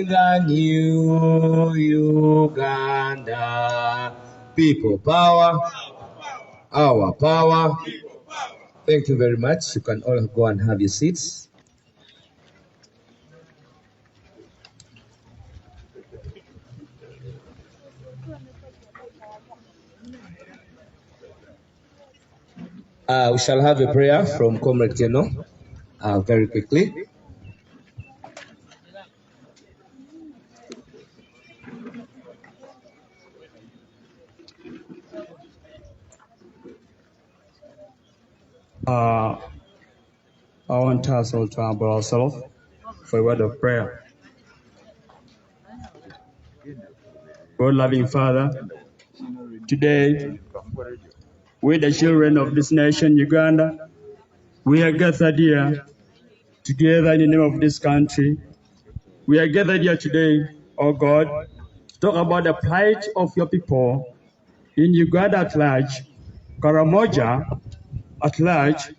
the new Uganda. People power, our power. Thank you very much. You can all go and have your seats. We shall have a prayer from Comrade Keno very quickly. I want us all to humble ourselves for a word of prayer. God loving Father, today we the children of this nation, Uganda, we are gathered here together in the name of this country. We are gathered here today, oh God, to talk about the plight of your people in Uganda at large, Karamoja at large,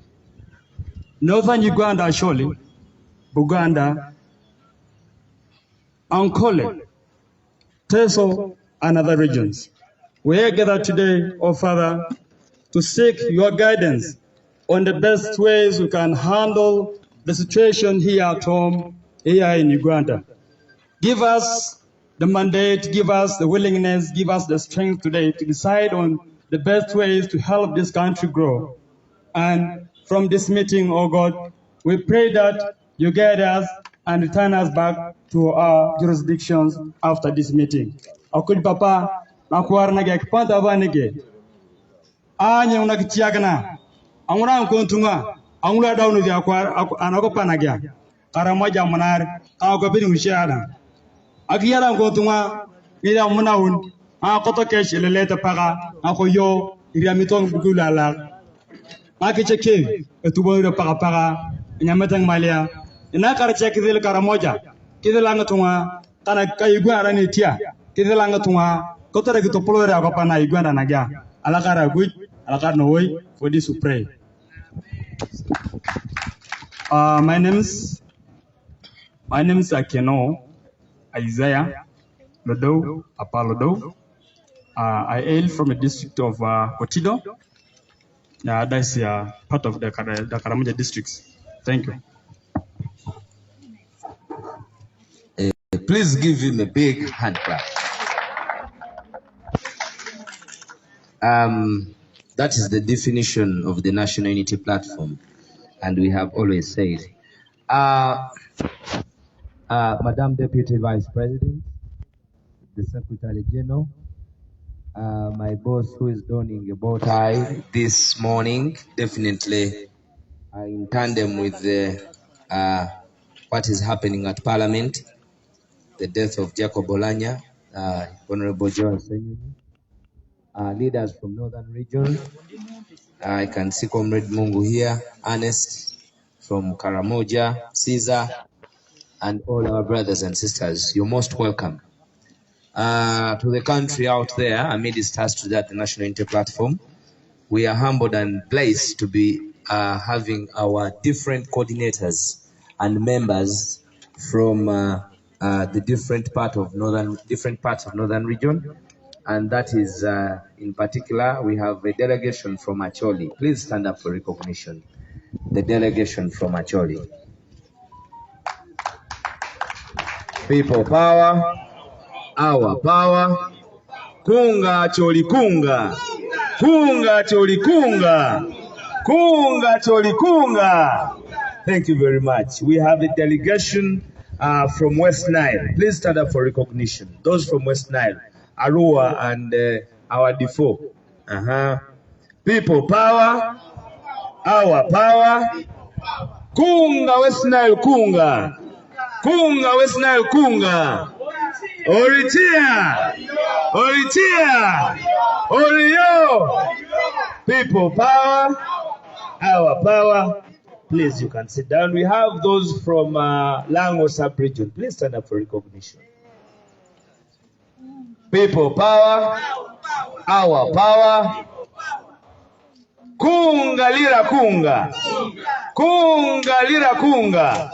Northern Uganda surely, Buganda, Ankole, Teso, and other regions. We are gathered today, oh Father, to seek your guidance on the best ways we can handle the situation here at home, here in Uganda. Give us the mandate, give us the willingness, give us the strength today to decide on the best ways to help this country grow. And from this meeting, oh God, we pray that you guide us and return us back to our jurisdictions after this meeting. Akuli papa, nakuar nage kipanta abanege. Anya unakichiagana. Angura nkontunga. Angura daunu vya kwar anakopa nagya. Karamoja manar. Kawakopini mshiana. Akiyara nkontunga. Ila munaun. Koto kesh ilelete paga. Akoyo. Iriamitong bugulala. Makicheke. Etubo de paga. Nyametang malia. Ina karche kidil Karamoja. Kidil angatunga. Kana kayigwa arani tia. Kidil angatunga. Koto regi topolore akopa na igwanda nagya. Alakara good. For this to pray. My name's Akeno Isaiah Lodo Apalodo. I hail from the district of Kotido. That's part of the Karamoja districts. Thank you. Please give him a big hand clap. That is the definition of the National Unity Platform, and we have always said, Madam Deputy Vice President, the Secretary General, my boss who is donning a bow tie this morning, definitely in tandem with what is happening at Parliament, the death of Ebyo Oulanyha, Honorable Joel Senyini. Leaders from Northern Region. I can see Comrade Mungu here, Ernest from Karamoja, Caesar, and all our brothers and sisters. You're most welcome. To the country out there, amidst us to that National Unity Platform, we are humbled and blessed to be having our different coordinators and members from the different parts of Northern Region. And that is, in particular, we have a delegation from Acholi. Please stand up for recognition. The delegation from Acholi. People power, our power. Kunga Acholi kunga. Kunga Acholi kunga. Kunga Acholi kunga. Thank you very much. We have a delegation from West Nile. Please stand up for recognition. Those from West Nile. Arua and our default. People power, our power. Kunga West Nile kunga. Kunga West Nile kunga. Oritia. Oritia. Orio. People power, our power. Please, you can sit down. We have those from Lango sub-region. Please stand up for recognition. People power, our power. Kunga lira kunga. Kunga lira kunga.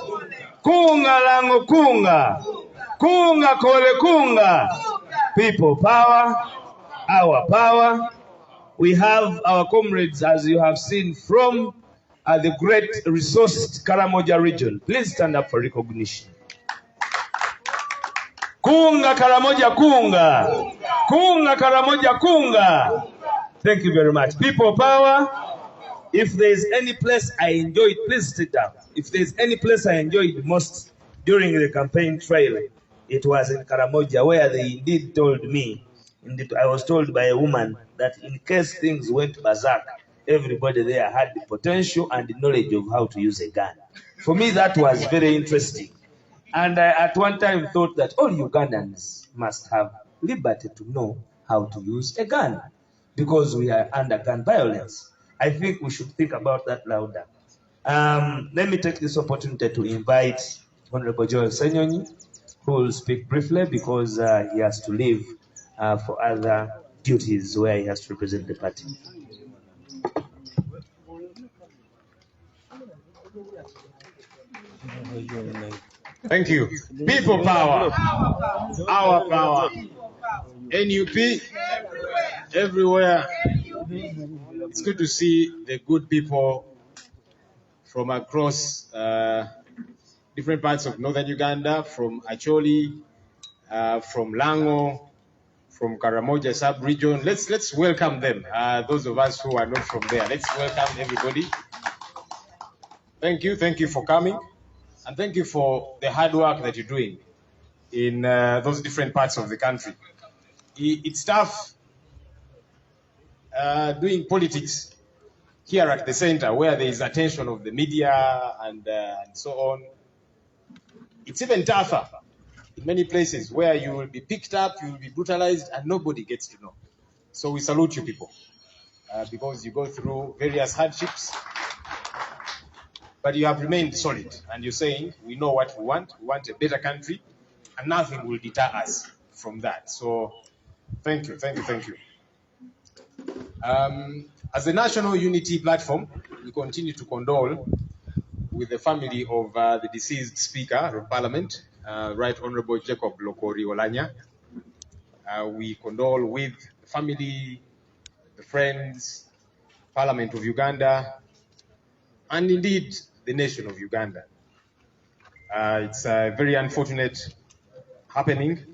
Kunga lango kunga. Kunga kole kunga. People power, our power. We have our comrades, as you have seen, from the great resourced Karamoja region. Please stand up for recognition. Kunga Karamoja kunga. Kunga Karamoja kunga. Thank you very much. People power. If there is any place I enjoyed, please sit down. If there is any place I enjoyed most during the campaign trail, it was in Karamoja, where they indeed told me, indeed I was told by a woman, that in case things went berserk, everybody there had the potential and the knowledge of how to use a gun. For me, that was very interesting. And I at one time thought that all Ugandans must have liberty to know how to use a gun, because we are under gun violence. I think we should think about that louder. Let me take this opportunity to invite Honorable Joel Senyonyi, who will speak briefly because he has to leave for other duties where he has to represent the party. Thank you. People power, our power. NUP everywhere. It's good to see the good people from across different parts of northern Uganda, from Acholi, from Lango, from Karamoja sub-region. Let's welcome them. Those of us who are not from there, let's welcome everybody. Thank you for coming, and thank you for the hard work that you're doing in those different parts of the country. It's tough doing politics here at the center, where there is attention of the media and so on. It's even tougher in many places where you will be picked up, you will be brutalized, and nobody gets to know. So we salute you people because you go through various hardships, but you have remained solid, and you're saying, we know what we want a better country, and nothing will deter us from that. So thank you. As a national unity platform, we continue to condole with the family of the deceased Speaker of Parliament, Right Honorable Ebyo Oulanyha. We condole with the family, the friends, Parliament of Uganda, and indeed the nation of Uganda. It's a very unfortunate happening.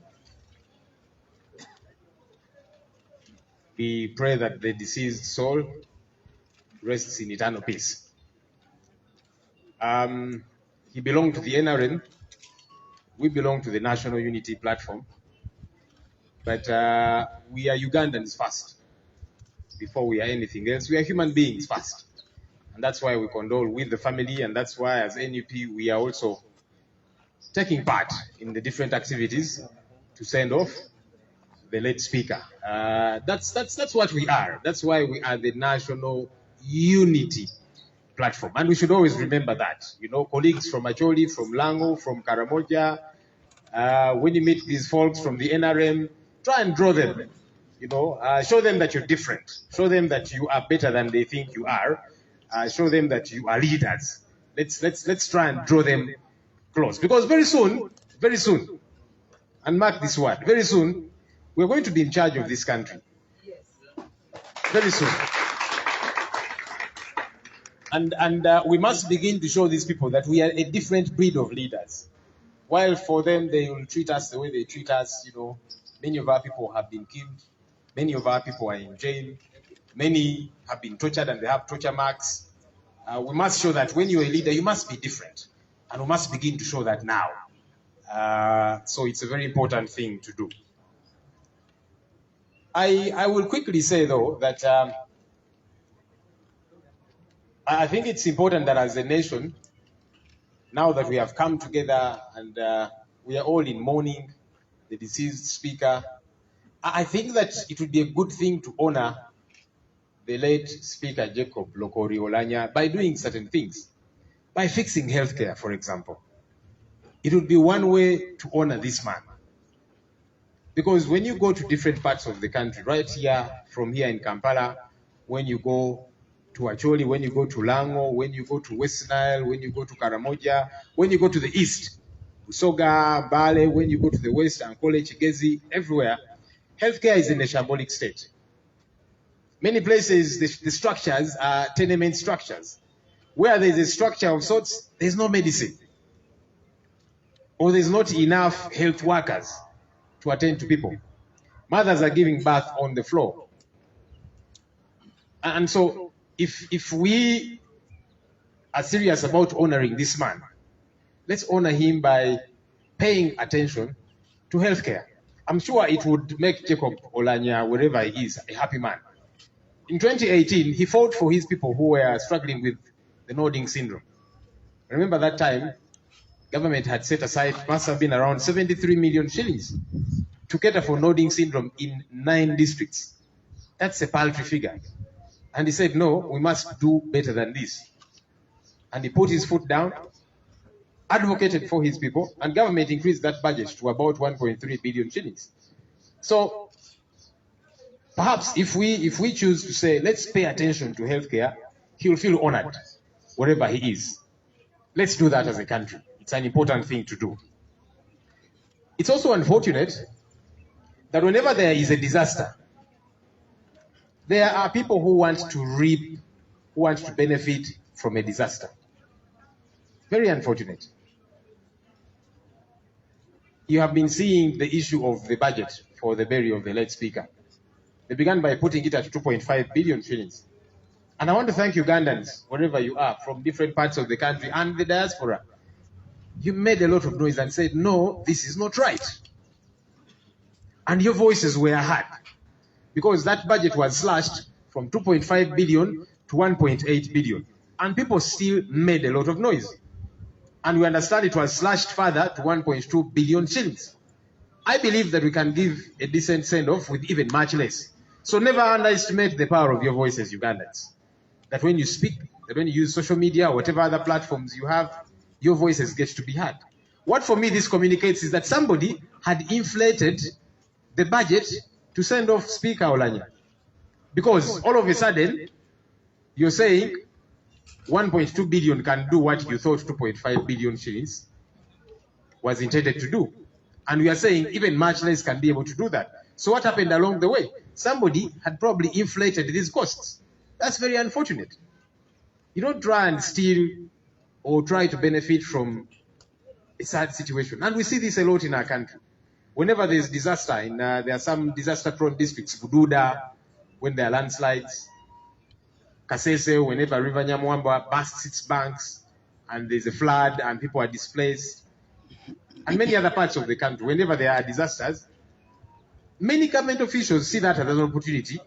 We pray that the deceased soul rests in eternal peace. He belonged to the NRM. We belong to the National Unity Platform. But we are Ugandans first. Before we are anything else, we are human beings first. And that's why we condole with the family, and that's why as NUP we are also taking part in the different activities to send off the late speaker. That's what we are. That's why we are the National Unity Platform. And we should always remember that. You know, colleagues from Acholi, from Lango, from Karamoja, when you meet these folks from the NRM, try and draw them. You know, show them that you're different. Show them that you are better than they think you are. Show them that you are leaders. Let's try and draw them close. Because very soon, and mark this word, very soon, we're going to be in charge of this country. Very soon. And we must begin to show these people that we are a different breed of leaders. While for them, they will treat us the way they treat us, you know, many of our people have been killed. Many of our people are in jail. Many have been tortured and they have torture marks. We must show that when you're a leader, you must be different. And we must begin to show that now. So it's a very important thing to do. I will quickly say, though, that I think it's important that as a nation, now that we have come together and we are all in mourning the deceased speaker, I think that it would be a good thing to honor the late Speaker Ebyo Oulanyha by doing certain things. By fixing healthcare, for example. It would be one way to honor this man. Because when you go to different parts of the country, right here, from here in Kampala, when you go to Acholi, when you go to Lango, when you go to West Nile, when you go to Karamoja, when you go to the east, Busoga, Bale, when you go to the west, Ankole, Chigezi, everywhere, healthcare is in a shambolic state. Many places, the structures are tenement structures. Where there's a structure of sorts, there's no medicine. Or there's not enough health workers to attend to people. Mothers are giving birth on the floor. And so, if we are serious about honoring this man, let's honor him by paying attention to healthcare. I'm sure it would make Jacob Oulanyha, wherever he is, a happy man. In 2018, he fought for his people who were struggling with the nodding syndrome. Remember that time, government had set aside, must have been around 73 million shillings to cater for nodding syndrome in 9 districts. That's a paltry figure. And he said, no, we must do better than this. And he put his foot down, advocated for his people, and government increased that budget to about 1.3 billion shillings. So perhaps if we choose to say, let's pay attention to healthcare, he'll feel honored wherever he is. Let's do that as a country. It's an important thing to do. It's also unfortunate that whenever there is a disaster, there are people who want to reap, who want to benefit from a disaster. Very unfortunate. You have been seeing the issue of the budget for the burial of the late speaker. They began by putting it at 2.5 billion shillings. And I want to thank Ugandans, wherever you are, from different parts of the country and the diaspora. You made a lot of noise and said, no, this is not right. And your voices were heard, because that budget was slashed from 2.5 billion to 1.8 billion. And people still made a lot of noise. And we understand it was slashed further to 1.2 billion shillings. I believe that we can give a decent send-off with even much less. So never underestimate the power of your voices, Ugandans. That when you speak, that when you use social media or whatever other platforms you have, your voices get to be heard. What for me this communicates is that somebody had inflated the budget to send off Speaker Oulanyha. Because all of a sudden, you're saying 1.2 billion can do what you thought 2.5 billion shillings was intended to do. And we are saying even much less can be able to do that. So what happened along the way? Somebody had probably inflated these costs. That's very unfortunate. You don't try and steal or try to benefit from a sad situation. And we see this a lot in our country. Whenever there's disaster, there are some disaster-prone districts, Bududa, when there are landslides, Kasese, whenever River Nyamwamba bursts its banks, and there's a flood and people are displaced, and many other parts of the country, whenever there are disasters, many government officials see that as an opportunity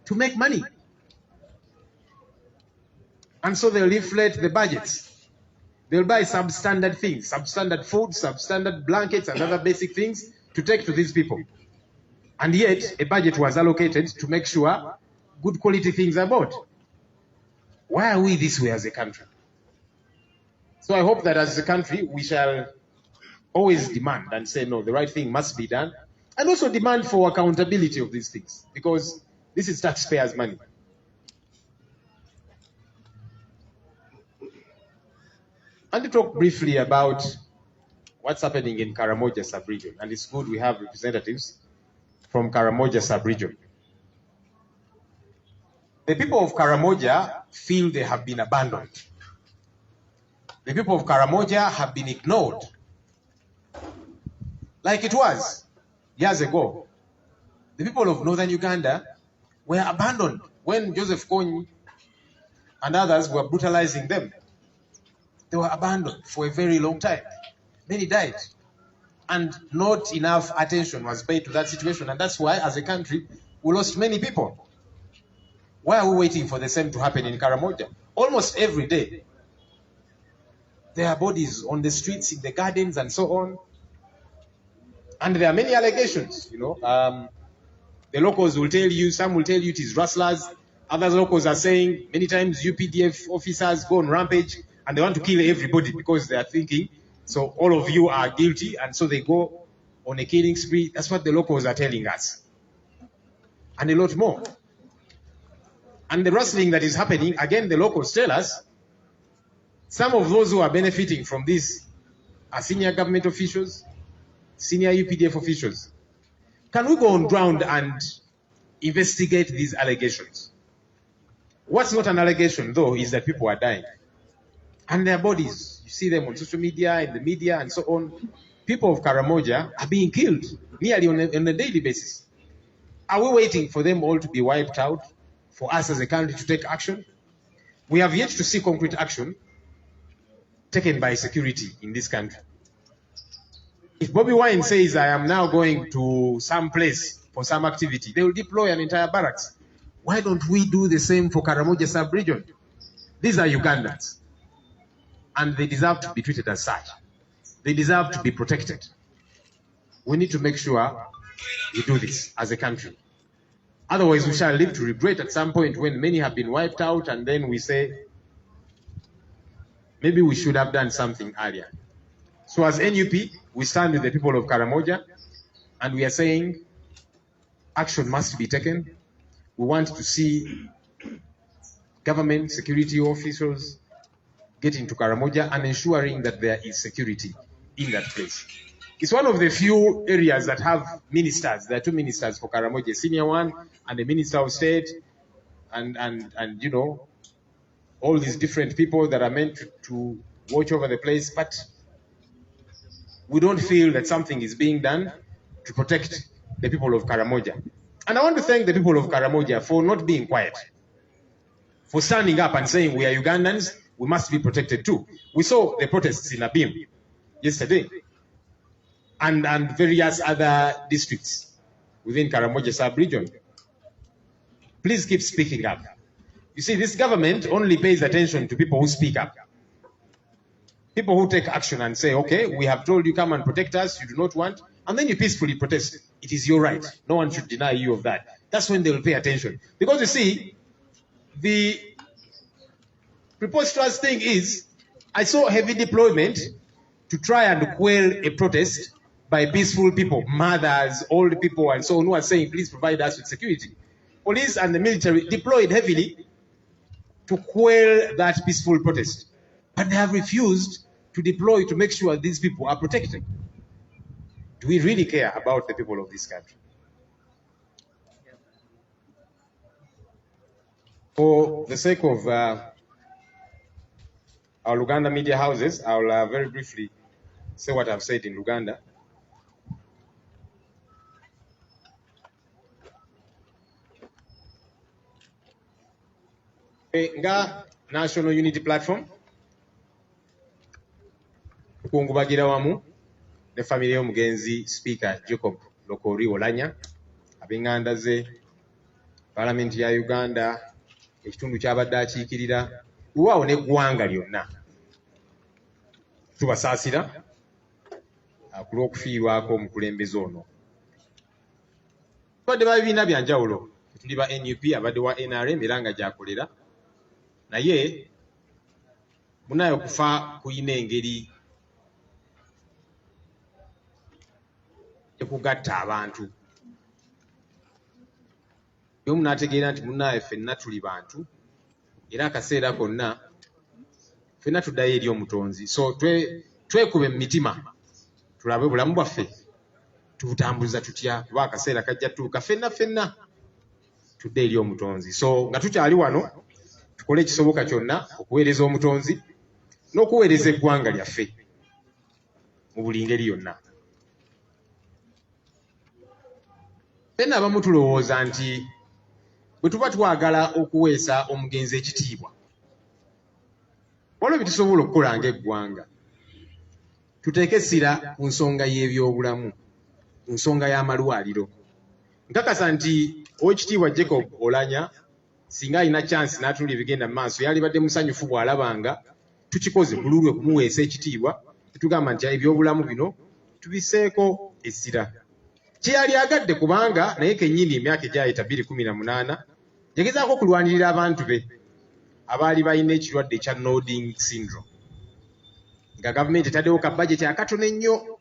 to make money. And so they'll inflate the budgets. They'll buy substandard things, substandard food, substandard blankets, and other basic things to take to these people. And yet, a budget was allocated to make sure good quality things are bought. Why are we this way as a country? So I hope that as a country, we shall always demand and say, no, the right thing must be done. And also demand for accountability of these things, because this is taxpayers' money. And to talk briefly about what's happening in Karamoja sub-region. And it's good we have representatives from Karamoja sub-region. The people of Karamoja feel they have been abandoned. The people of Karamoja have been ignored. Like it was years ago. The people of northern Uganda were abandoned when Joseph Kony and others were brutalizing them. They were abandoned for a very long time. Many died. And not enough attention was paid to that situation. And that's why, as a country, we lost many people. Why are we waiting for the same to happen in Karamoja? Almost every day, there are bodies on the streets, in the gardens, and so on. And there are many allegations, The locals will tell you, some will tell you it is rustlers. Other locals are saying many times UPDF officers go on rampage and they want to kill everybody because they are thinking, so all of you are guilty, and so they go on a killing spree. That's what the locals are telling us. And a lot more. And the rustling that is happening, again, the locals tell us, some of those who are benefiting from this senior government officials, senior UPDF officials. Can we go on ground and investigate these allegations? What's not an allegation, though, is that people are dying. And their bodies, you see them on social media, in the media, and so on. People of Karamoja are being killed nearly on a daily basis. Are we waiting for them all to be wiped out for us as a country to take action? We have yet to see concrete action taken by security in this country. If Bobby Wine says, I am now going to some place for some activity, they will deploy an entire barracks. Why don't we do the same for Karamoja sub-region? These are Ugandans, and they deserve to be treated as such. They deserve to be protected. We need to make sure we do this as a country. Otherwise, we shall live to regret at some point when many have been wiped out, and then we say, maybe we should have done something earlier. So as NUP, we stand with the people of Karamoja, and we are saying action must be taken. We want to see government security officials getting to Karamoja and ensuring that there is security in that place. It's one of the few areas that have ministers. There are two ministers for Karamoja, a senior one and a minister of state, and you know, all these different people that are meant to watch over the place, but we don't feel that something is being done to protect the people of Karamoja. And I want to thank the people of Karamoja for not being quiet, for standing up and saying we are Ugandans, we must be protected too. We saw the protests in Abim yesterday, and various other districts within Karamoja sub-region. Please keep speaking up. You see, this government only pays attention to people who speak up. People who take action and say, okay, we have told you come and protect us, you do not want, and then you peacefully protest. It is your right. No one should deny you of that. That's when they will pay attention. Because you see, the preposterous thing is, I saw heavy deployment to try and quell a protest by peaceful people, mothers, old people, and so on, who are saying, please provide us with security. Police and the military deployed heavily to quell that peaceful protest. But they have refused to deploy to make sure these people are protected. Do we really care about the people of this country? For the sake of our Luganda media houses, I will very briefly say what I've said in Luganda. Nga National Unity Platform, tukungubagira wamu ne family y'omugenzi Speaker Ebyo Oulanyha, ab'enganda ze, Parliament ya Uganda, ekitundu ky'abadde akiikirira, waawo n'eggwanga lyonna. Tubasaasira ku lw'okufiirwako omukulembeze ono. Tubadde ba bibiina bya njawulo, tuli ba NUP, abadde wa NRM era nga gyakolera, naye munayo okufa kuyina engeri ekugatta abantu. Y'omu n'ategeera nti munnaye ffenna tuli bantu, era akaseera konna ffenna tuddayo eri omutonzi. So twekube mu mitima, tulabe obulamu bwaffe tubutambuliza tutya, kuba akaseera kajja tuuka ffenna tudde eri omutonzi. So nga tukyali wano, tukole ekisoboka kyonna okuweereza omutonzi n'okuweereza eggwanga lyaffe mu buli ngeri yonna. Ffenna abamu tulowooza nti bwe tuba twagala okuweesa omugenzi ekitiibwa, waliwo bye tusobola okukola ng'eggwanga, tuteeke essira ku nsonga y'ebyobulamu, ku nsonga y'amalwaliro. Nkakasa nti Oweekitiibwa Ebyo Oulanyha singa alina chance n'atuula ebigenda mu maaso, yalibadde musanyufu bw'alabanga tukikoze bululwe kumuweesa ekitiibwa, tutugamba nti ebyobulamu bino tubiseeko essira. Kye yali agadde kubanga naye kennyini emyaka egyayita 2018 yagezaako okulwanirira abantu be abaali balina ekirwadde ekya nodding syndrome, nga gavumenti etaddewo ka budget akatono ennyo,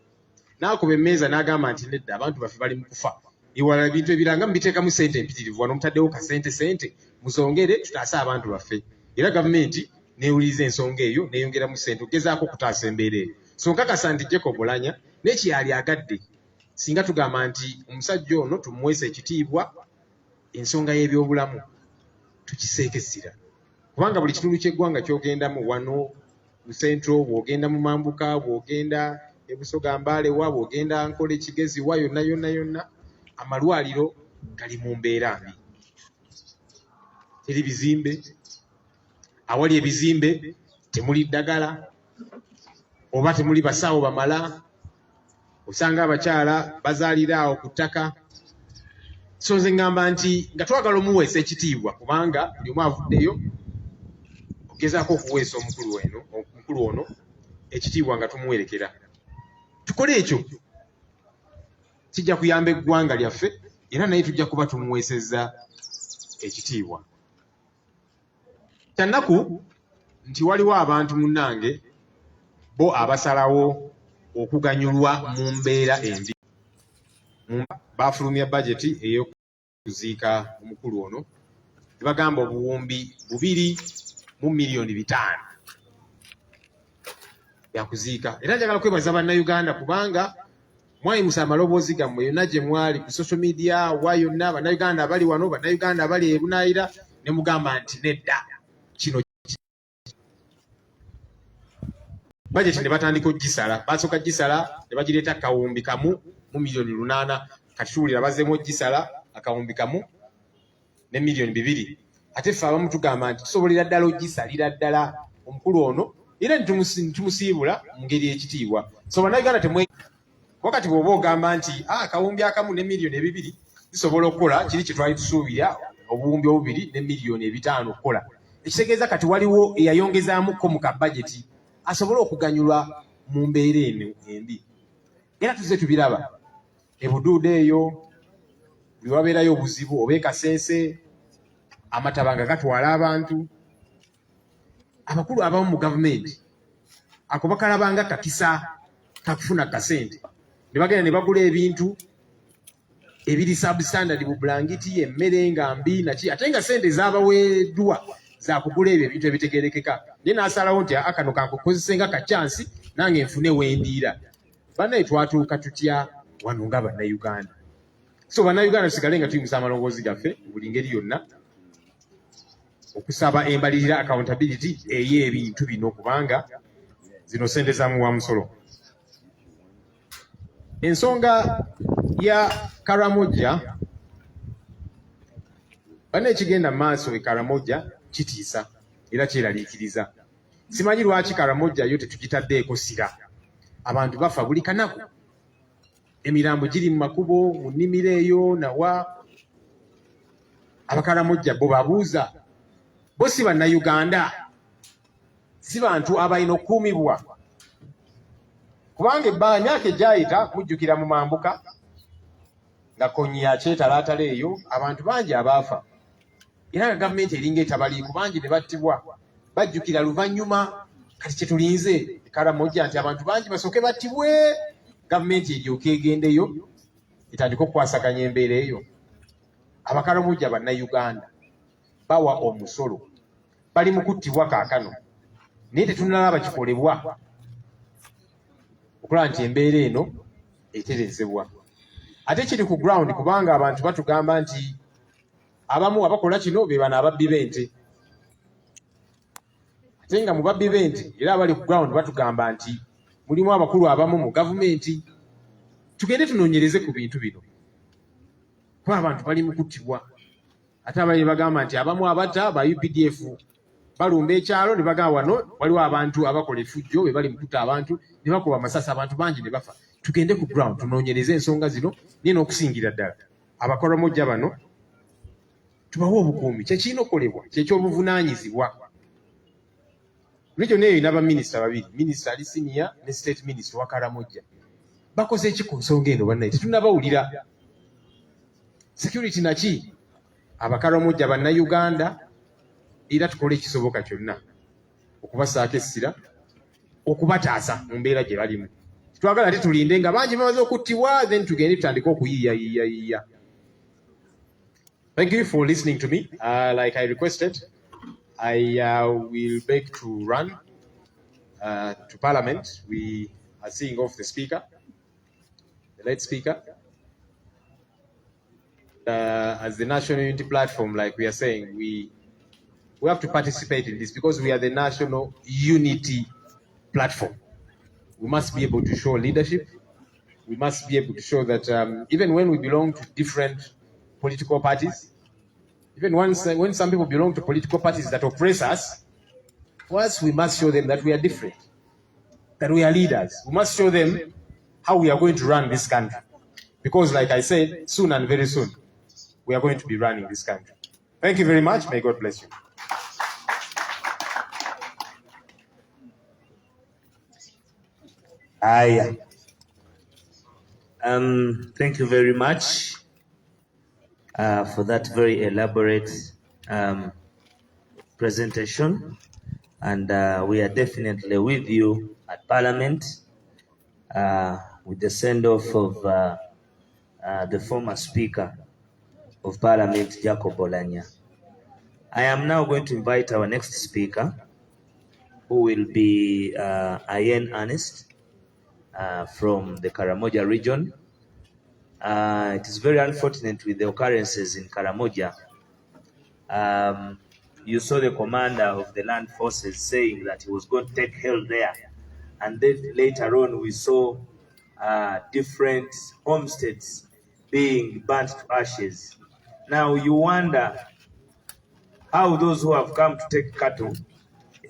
n'akuba emmeeza n'agamba nti nedda abantu baffe bali mu kufa, iwala ebintu ebiranga mubiteekamu ssente empitirivu, wano mutaddewo ka ssente musongere tutaase abantu baffe. Era gavumenti neewuliriza ensonga eyo n'eyongeramu ssente okugezaako okutaasa embeera eyo. so nkakasa nti Ekiri Oulanyha n'ekyali agadde singa tugamba nti omusajja ono tumuweesa ekitiibwa ensonga y'ebyobulamu tukiseekesira kubanga buli kitundu ky'eggwanga ky'ogendamu wano mu Central bw'ogenda mu Mambuka bw'ogenda e Busoga Mbalewa bw'ogenda Nkole Kigezi wa yonna amalwaliro gali mu mbeera mbi teri bizimbe awali ebizimbe temuli ddagala oba temuli basawo bamala osanga abakyala bazaalira awo ku ttaka so nze ngamba nti nga twagala omuweesa ekitiibwa kubanga buli omu avuddeyo ogezaako okuweesa omukulu ono ekitiibwa nga tumuwerekera tukole ekyo kijja kuyamba eggwanga lyaffe era naye tujja kuba tumuweesezza ekitiibwa kyannaku nti waliwo abantu munnange bo abasalawo okuganyulwa mu mbeera embi baafulumya bajeti ey'okuziika omukulu ono ne bagamba obuwumbi 2,500,000 byakuziika era njagala kwebaza bannayuganda kubanga mwayimusa amaloboozi gammwe yonna gye mwali ku social media wa yonna bannayuganda abali wano bannayuganda abali ebunaayira ne mugamba nti nedda kino bajeti ne batandika ogisala basooka gisala ne bagireeta akawumbi kamu mu $8,000,000 kati tuwulira bazzeemu ogisala akawumbi kamu ne $2,000,000 ate ffe abamu tugamba nti tusobolera ddala ogisalira ddala omukulu ono era ntumusiibula mu ngeri y'ekitiibwa so bannayuganda temwe wakati bw'oba ogamba nti akawumbi akamu ne $2,000,000 zisobola okukola kiri kye twali tusuubira obuwumbi 2 ne $5,000,000 okukola ekitegeeza kati waliwo eyayongezaamuko mu kabajeti asobole okuganyulwa mu mbeera eno embi era tuzze tubiraba ebuduude eyo buli wabeerayo obuzibu oba ekasense amataba nga gatwala abantu abakulu abamu mu gavumenti ako bakalabanga kakisa kakufuna kasente ne bagenda ne bagula ebintu ebiri substandard bu bulangiti emmere nga mbi naki ate nga sente zaabaweeddwa za kugula ebyo ebintu ebitegerekeka naye n'asalawo nti akano kankukozese nga kacyansi nange nfune wendiira bannaye twatuuka tutya wano nga bannayuganda so bannayuganda tusigale nga tuyimusa amalongoozi gaffe buli ngeri yonna okusaba embalirira accountability ey'ebintu bino kubanga zino sente za muwa musolo ensonga ya Karamoja banne ekigenda maaso e Karamoja kitiisa era kyeraliikiriza simanyi lwaki Karamoja yo tetugitaddeeko sira abantu bafa buli kanaku emirambo giri mu makubo mu nnimiro eyo nawa abakaramoja bo babuuza bo si bannayuganda si bantu abalina okukuumibwa kubanga emyaka egyayita mujjukira mu Mambuka nga konyi yakyetalaatala eyo abantu bangi abaafa era nga gavumenti eringa etabaliiku bangi ne battibwa bajjukira luvannyuma kati kyetulinze Karamoja nti abantu bangi basooke battibwe gavumenti eryoke egendeyo etandika okukwasaganya embeera eyo abakaramoja bannayuganda bawa omusolo bali mu kuttibwa kaakano naye tetunnalaba kikolebwa okulaba nti embeera eno eterezebwa ate kiri ku ground kubanga abantu batugamba nti abamu abakola kino be bano ababbi b'ente ate nga mu babbi b'ente era abali ku ground batugamba nti mulimu abakulu abamu mu gavumenti tugende tunoonyereze ku bintu bino kuba abantu bali mu kuttibwa ate abali bagamba nti abamu abatta ba UPDF balumba ekyalo ne bagamba wano waliwo abantu abakola effujjo be bali mu kutta abantu ne bakuba amasasi abantu bangi ne bafa tugende ku ground tunoonyereze ensonga zino naye n'okusingira ddala abakaramoja bano tubawe obukuumi kyekirina okukolebwa kyekyobuvunaanyizibwa region eyo inaba minisita babiri minisita ali senior ne state minister wa Karamoja bakoze eki ku nsonga eno bannaye tetunnabawulira security naki abakaramoja bannayuganda era tukole ekisoboka kyonna okubasaako essira okubataasa mu mbeera gye balimu twagala ate tulinde nga bangi bamaze okuttibwa then tugende tutandike okuyiiya. Thank you for listening to me. Like I requested, I will beg to run to Parliament. We are seeing off the speaker, the late speaker. As the National Unity Platform, like we are saying, we have to participate in this because we are the National Unity Platform. We must be able to show leadership. We must be able to show that even when we belong to different political parties, even when some people belong to political parties that oppress us, first we must show them that we are different, that we are leaders. We must show them how we are going to run this country. Because like I said, soon and very soon, we are going to be running this country. Thank you very much. May God bless you. Thank you very much for that very elaborate presentation. And we are definitely with you at Parliament with the send-off of the former Speaker of Parliament, Ebyo Oulanyha. I am now going to invite our next speaker, who will be Ayen Ernest from the Karamoja region. It is very unfortunate with the occurrences in Karamoja. You saw the commander of the land forces saying that he was going to take hell there. And then later on, we saw different homesteads being burnt to ashes. Now you wonder how those who have come to take cattle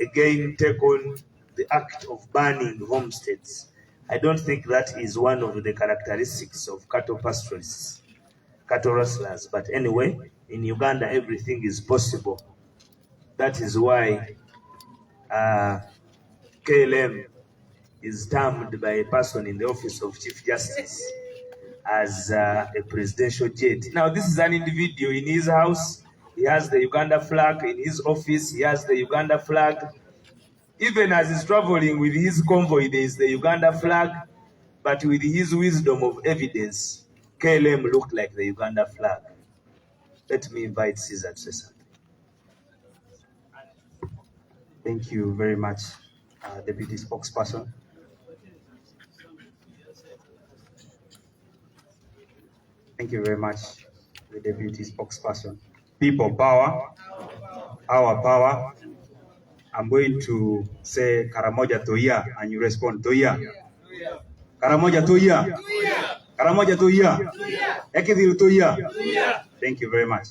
again take on the act of burning homesteads. I don't think that is one of the characteristics of cattle pastoralists, cattle rustlers. But anyway, in Uganda, everything is possible. That is why KLM is termed by a person in the office of Chief Justice as a presidential jet. Now, this is an individual in his house. He has the Uganda flag. In his office, he has the Uganda flag. Even as he's traveling with his convoy, there is the Uganda flag. But with his wisdom of evidence, KLM looked like the Uganda flag. Let me invite Caesar to say something. Thank you very much, Deputy Spokesperson. Thank you very much, the Deputy Spokesperson. People power, our power. I'm going to say Karamoja Toya, and you respond Toya. Karamoja Toya. Karamoja Toya. Ekiri Toya. Thank you very much.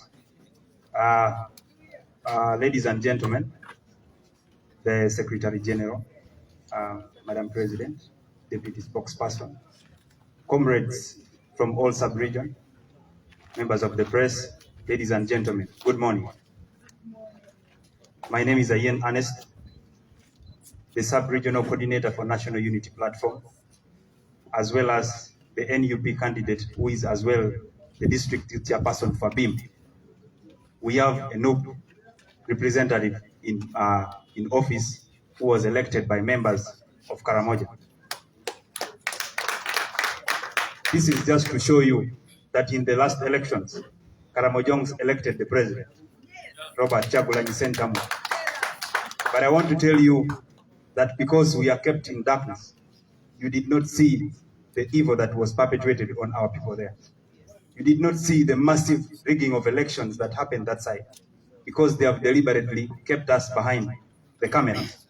Ladies and gentlemen, the Secretary General, Madam President, Deputy Spokesperson, comrades from all sub-region, members of the press, ladies and gentlemen, good morning. My name is Ayen Ernest, the sub-regional coordinator for National Unity Platform, as well as the NUP candidate who is as well the district chairperson for BIM. We have a NUP representative in office who was elected by members of Karamoja. This is just to show you that in the last elections, Karamojongs elected the president, Robert Kyagulanyi Ssentamu. But I want to tell you that because we are kept in darkness, you did not see the evil that was perpetrated on our people there. You did not see the massive rigging of elections that happened that side, because they have deliberately kept us behind the cameras.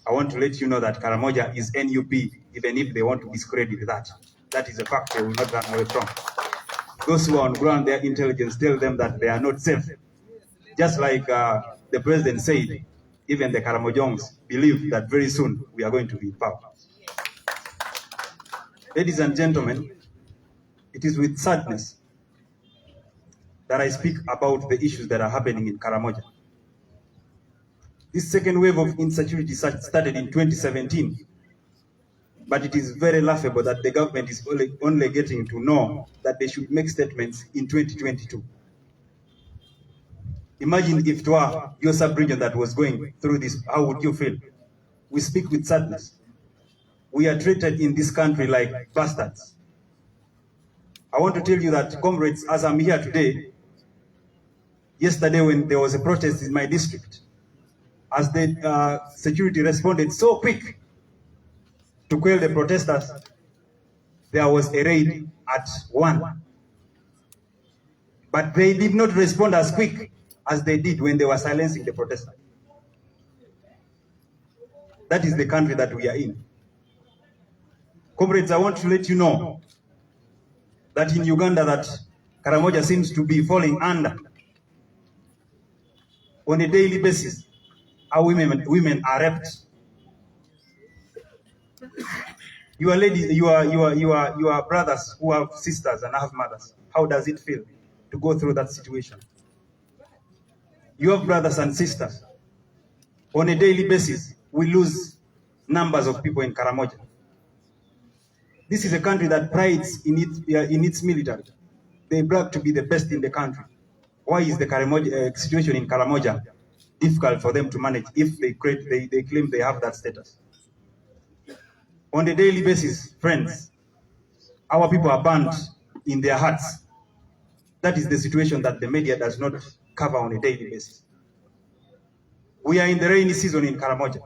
I want to let you know that Karamoja is NUP, even if they want to discredit that. That is a fact they will not run away from. Those who are on ground, their intelligence tell them that they are not safe. Just like the president said, even the Karamojongs believe that very soon we are going to be in power. Ladies and gentlemen, it is with sadness that I speak about the issues that are happening in Karamoja. This second wave of insecurity started in 2017, but it is very laughable that the government is only getting to know that they should make statements in 2022. Imagine if it were your sub-region that was going through this, how would you feel? We speak with sadness. We are treated in this country like bastards. I want to tell you that, comrades, as I'm here today, yesterday when there was a protest in my district, as the security responded so quick to quell the protesters, there was a raid at 1. But they did not respond as quick as they did when they were silencing the protesters. That is the country that we are in. Comrades, I want to let you know that in Uganda that Karamoja seems to be falling under on a daily basis. Our women are raped. Your ladies, your brothers who have sisters and have mothers, how does it feel to go through that situation? You have brothers and sisters. On a daily basis, we lose numbers of people in Karamoja. This is a country that prides in its military. They brag to be the best in the country. Why is the situation in Karamoja difficult for them to manage if they claim they have that status? On a daily basis, friends, our people are burned in their hearts. That is the situation that the media does not cover on a daily basis. We are in the rainy season in Karamoja,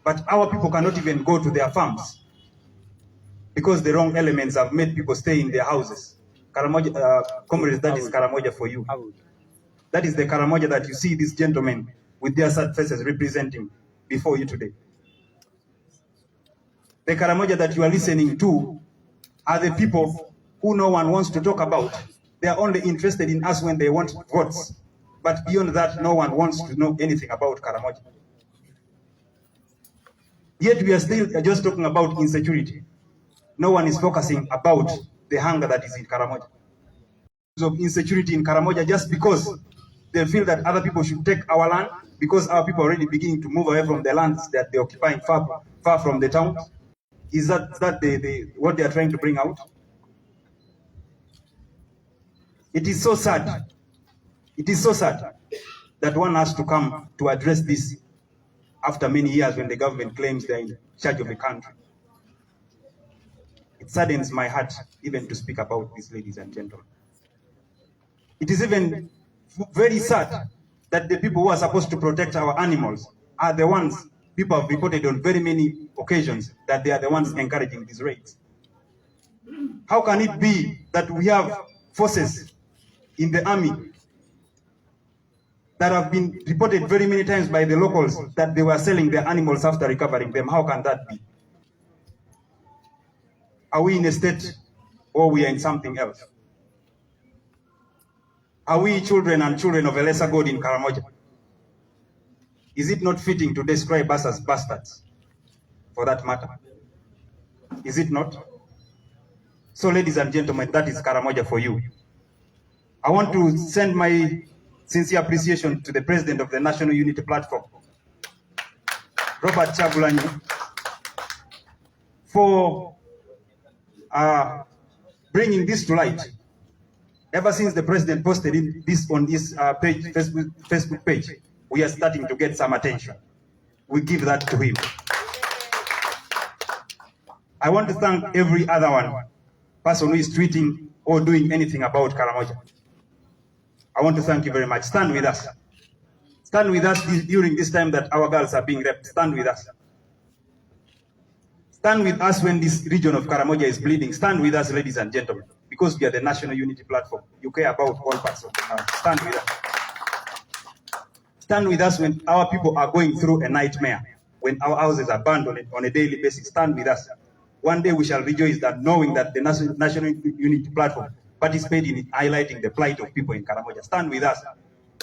but our people cannot even go to their farms because the wrong elements have made people stay in their houses. Karamoja, comrades, that is Karamoja for you. That is the Karamoja that you see these gentlemen with their sad faces representing before you today. The Karamoja that you are listening to are the people who no one wants to talk about. They are only interested in us when they want votes. But beyond that, no one wants to know anything about Karamoja. Yet we are still just talking about insecurity. No one is focusing about the hunger that is in Karamoja. Of insecurity in Karamoja just because they feel that other people should take our land, because our people are already beginning to move away from the lands that they're occupying far from the town. Is that what they are trying to bring out? It is so sad. It is so sad that one has to come to address this after many years when the government claims they're in charge of the country. It saddens my heart even to speak about this, ladies and gentlemen. It is even very sad that the people who are supposed to protect our animals are the ones people have reported on very many occasions that they are the ones encouraging these raids. How can it be that we have forces in the army that have been reported very many times by the locals that they were selling their animals after recovering them? How can that be? Are we in a state or we are in something else? Are we children and children of a lesser God in Karamoja? Is it not fitting to describe us as bastards, for that matter? Is it not? So, ladies and gentlemen, that is Karamoja for you. I want to send my sincere appreciation to the President of the National Unity Platform, Robert Chagulanyi, for bringing this to light. Ever since the President posted this on his page, Facebook page, we are starting to get some attention. We give that to him. I want to thank every other person who is tweeting or doing anything about Karamoja. I want to thank you very much. Stand with us. Stand with us during this time that our girls are being raped. Stand with us. Stand with us when this region of Karamoja is bleeding. Stand with us, ladies and gentlemen, because we are the National Unity Platform. You care about all parts of the country. Stand with us. Stand with us when our people are going through a nightmare, when our houses are burned on a daily basis. Stand with us. One day we shall rejoice that knowing that the National Unity Platform participated in highlighting the plight of people in Karamoja. Stand with us.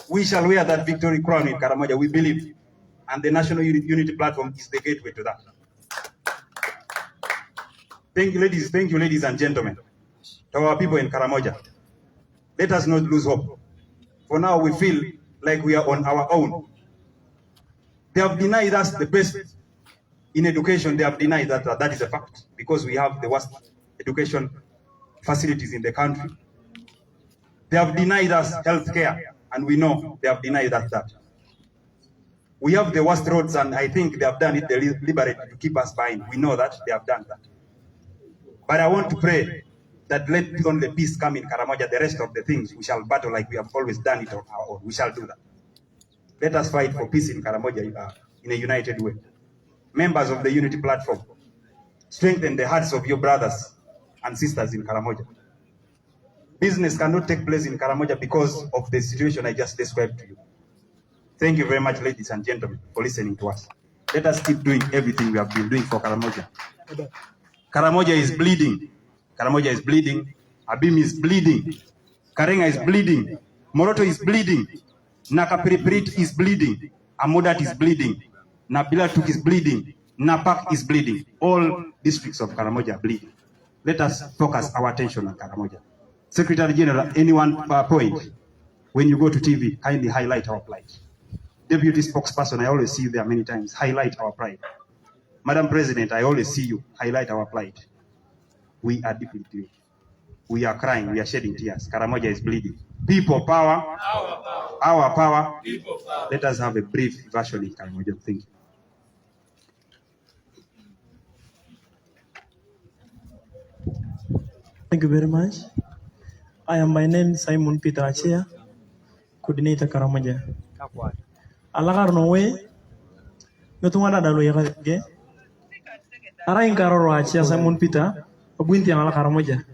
We shall wear that victory crown in Karamoja, we believe. And the National Unity Platform is the gateway to that. Thank you, ladies and gentlemen. To our people in Karamoja, let us not lose hope. For now, we feel like we are on our own. They have denied us the best in education. They have denied that is a fact, because we have the worst education facilities in the country. They have denied us health care, and we know they have denied us that. We have the worst roads, and I think they have done it deliberately to keep us behind. We know that they have done that. But I want to pray that let only peace come in Karamoja. The rest of the things we shall battle like we have always done it on our own. We shall do that. Let us fight for peace in Karamoja in a united way. Members of the Unity Platform, strengthen the hearts of your brothers and sisters in Karamoja. Business cannot take place in Karamoja because of the situation I just described to you. Thank you very much, ladies and gentlemen, for listening to us. Let us keep doing everything we have been doing for Karamoja. Karamoja is bleeding. Karamoja is bleeding. Abim is bleeding. Karenga is bleeding. Moroto is bleeding. Nakapiripirit is bleeding. Amodat is bleeding. Nabilatuk is bleeding. Napak is bleeding. All districts of Karamoja are bleeding. Let us focus our attention on Karamoja. Secretary General, any one point, when you go to TV, kindly highlight our plight. Deputy spokesperson, I always see you there many times, highlight our plight. Madam President, I always see you, highlight our plight. We are deeply grieved. We are crying, we are shedding tears. Karamoja is bleeding. People power, our power. People power. Let us have a brief version in Karamoja. Thank you. Thank you very much. I am by name Simon Peter Achia, coordinator Karamoja. Alagar no way. Notungana dalo yake. Ara inkaroro Achia Simon Peter. Obwinti ang Karamoja.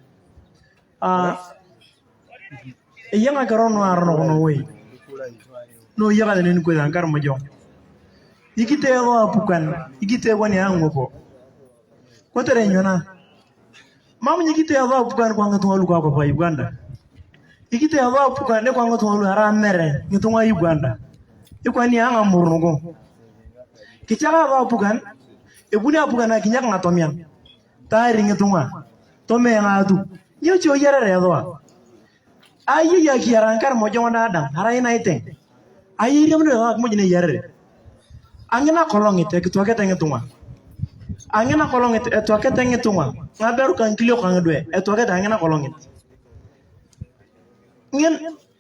Yang akarono arno no way. No yaga de nini kweda Karamoja. Ikite yago apukan. Ikite wani angopo. Kotere nyona. Mama nyikite yago apukan kwa ngatu walu kwa kwa Uganda. Ikite yago apukan ne kwa ngatu walu ara mere ngatu wa Uganda. Ikwani anga murnugo. Kichaka yago apukan. Ebuni apukan akinyaka ngatomian. Tari ngatu tome ngatu. Nyocho yere redoa. Ayi ya kiaran Karamoja wana adam. Hara ina iteng. Ayi ria mno yago mojine yere. Angena kolongite kitwakete ngatu angena kolongit etwakete ngitunga ngaberu kan kilio kan dwe etwakete angena kolongit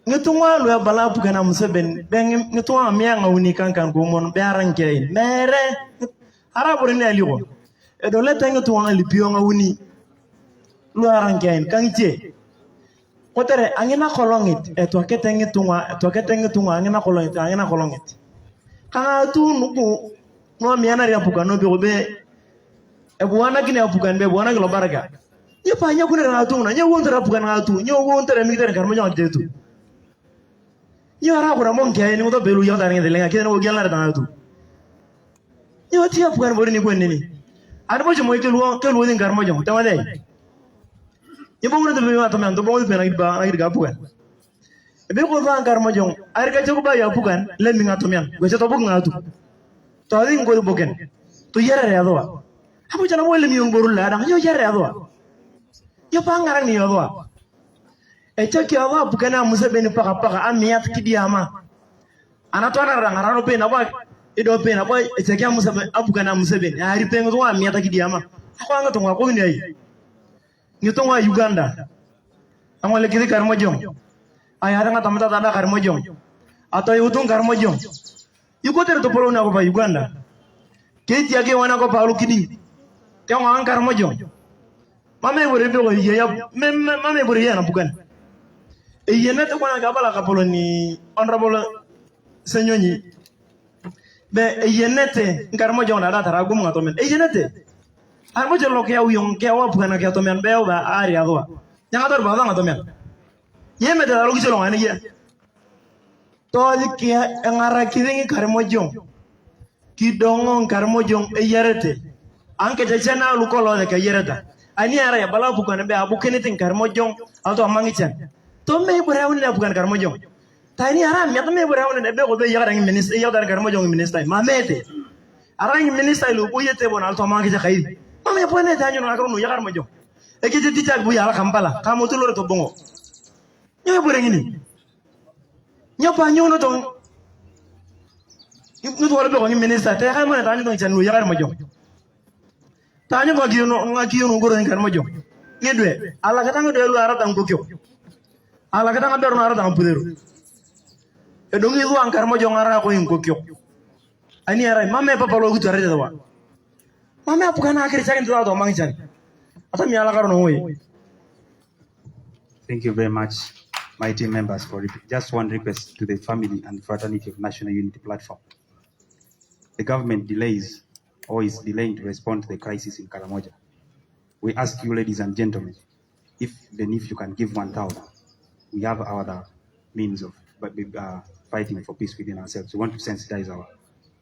ngitunga lo bala bugana museben ben ngitunga mianga unikan kan gomon bearan kein mere arabore ne aligo edo leta ngitunga lipio nga uni lo aran kein kan tie kotere angena kolongit etwakete ngitunga angena kolongit kan tu nuku no miana ria bugano be ebuana kini apukan be buana kilo baraka ye panya kuna ngatu na nye wontra apukan ngatu nye wontra mi tere Karamoja ngatu ye ara kuna monke ni muto belu ya tani ngelenga kene wo gyala ngatu ye ti apukan bori ni kwenini ani boje mo kelu ni Karamoja mutawade ye bongo to be ma to man to bongo be na iba apukan be ko va Karamoja arga jogo ba ya apukan le mi ngatu mian go se to bug ngatu to ari ngol boken to yere ya doa hapo jana wale miyong borula dang yo yare adwa yo pangarang ni adwa echaki adwa bukana musebeni paka amiyat kidiama anatwana rangarano pe na ba ido pe na ba echaki musebeni abukana musebeni ari pe ngwa amiyat kidiama akwanga tongwa ko ni ai ngitongwa Uganda amole kidi Karamoja ay haranga tamata tanda Karamoja ato yutung Karamoja yuko tere to polo na ko ba Uganda kiti yake wana ko Paulo kidi Kau angkar Karamoja, mama ibu rebe ya, mama ibu rebe na bukan. Iya nanti kau nak apa lah kapolo ni honorable senyonyi. Be iya nanti Karamoja na ada teragu mengatomen. Iya nanti, Karamoja lo kaya uyong kaya apa bukan kaya tomen beo ba area doa. Yang ada berbahasa ngatomen. Iya mete lalu kisah lo ane ya. Toh kaya ngara kiringi Karamoja, kidongong Karamoja iya rete. Anke jajana lukolo de kayereta ani ara ya bala bukan be abu kenetin Karamoja auto amangichan to me burawun na bukan Karamoja tani ara mi atame burawun ne be ko be yaga ngi minister yaga Karamoja ngi minister mamete ara ngi minister lu buyete bon auto amangicha khairi mame pone tanyo na karuno yaga Karamoja e ke jiti tak bu yala kampala kamutu lore to bongo nyoy burengi ni nyopa nyono to nuto wala be ko ngi minister te khay mo tanyo to chan lu yaga Karamoja Tanya ngakiyo ngoro ni Karamoja. Ngedwe, ala katanga delu ara tang kokyo. Ala katanga beru ara tang puderu. Edongi lu ang Karamoja ngara ko ing kokyo. Ani ara mame papa lo gitu arete dawa. Mame apukana akiri chakin tu auto mangichani. Ata mi ala karono hoy. Thank you very much, my team members, for just one request to the family and fraternity of National Unity Platform. The government delays or is delaying to respond to the crisis in Karamoja. we ask you, ladies and gentlemen, if you can give 1,000, we have other means of fighting for peace within ourselves. We want to sensitize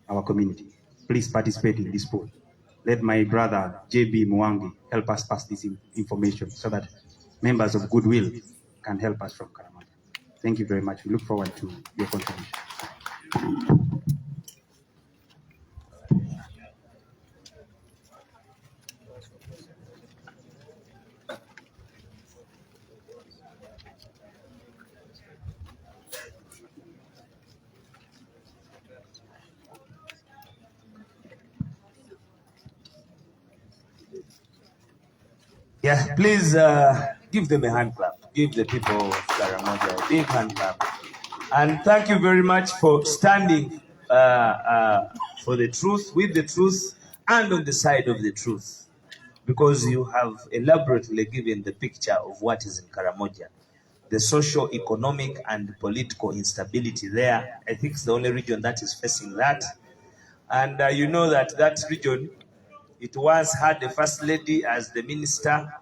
our community. Please participate in this poll. Let my brother JBMuwonge help us pass this information so that members of goodwill can help us from Karamoja. Thank you very much. We look forward to your contribution. Yeah, please give them a hand clap. Give the people of Karamoja a big hand clap. And thank you very much for standing for the truth, with the truth, and on the side of the truth. Because you have elaborately given the picture of what is in Karamoja. The social, economic, and political instability there. I think it's the only region that is facing that. And you know that that region, it once had the First Lady as the minister.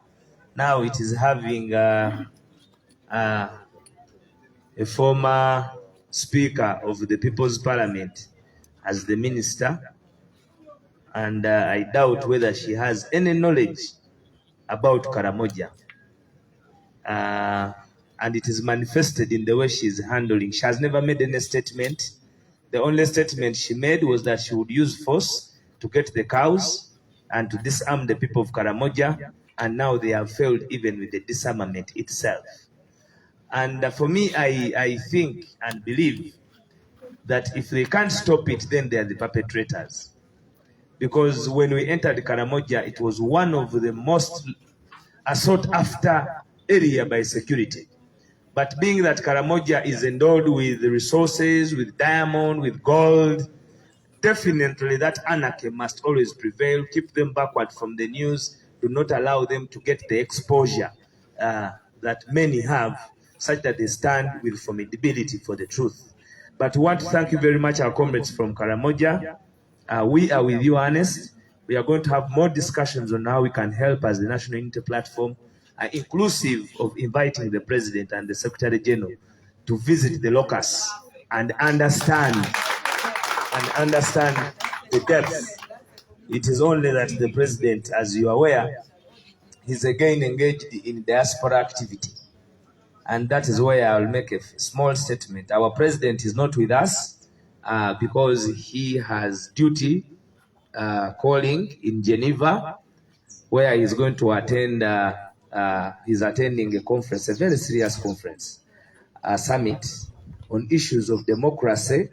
Now it is having a former Speaker of the People's Parliament as the minister. And I doubt whether she has any knowledge about Karamoja. And it is manifested in the way she is handling. She has never made any statement. The only statement she made was that she would use force to get the cows and to disarm the people of Karamoja, and now they have failed even with the disarmament itself. And for me, I think and believe that if they can't stop it, then they are the perpetrators. Because when we entered Karamoja, it was one of the most sought after area by security. But being that Karamoja is endowed with resources, with diamond, with gold, definitely that anarchy must always prevail. Keep them backward from the news. Do not allow them to get the exposure that many have, such that they stand with formidability for the truth. But we want to thank you very much, our comrades from Karamoja. We are with you, Ernest. We are going to have more discussions on how we can help as the National Unity Platform, inclusive of inviting the President and the Secretary General to visit the locus and understand the depth. It is only that the President, as you are aware, is again engaged in diaspora activity. And that is where I'll make a small statement. Our President is not with us because he has duty calling in Geneva, where he's going to attend, he's attending a conference, a very serious conference, a summit on issues of democracy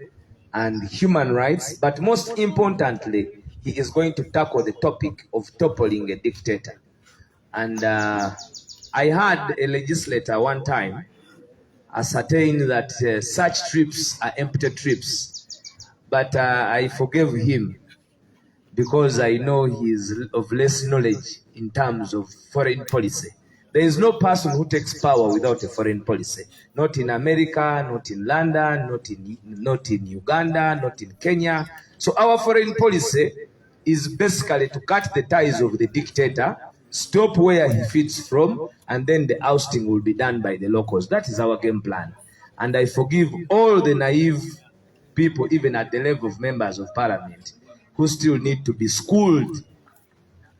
and human rights. But most importantly, he is going to tackle the topic of toppling a dictator. And I had a legislator one time ascertain that such trips are empty trips. But I forgave him because I know he is of less knowledge in terms of foreign policy. There is no person who takes power without a foreign policy. Not in America, not in London, not in Uganda, not in Kenya. So our foreign policy is basically to cut the ties of the dictator, stop where he feeds from, and then the ousting will be done by the locals. That is our game plan. And I forgive all the naive people, even at the level of members of parliament, who still need to be schooled.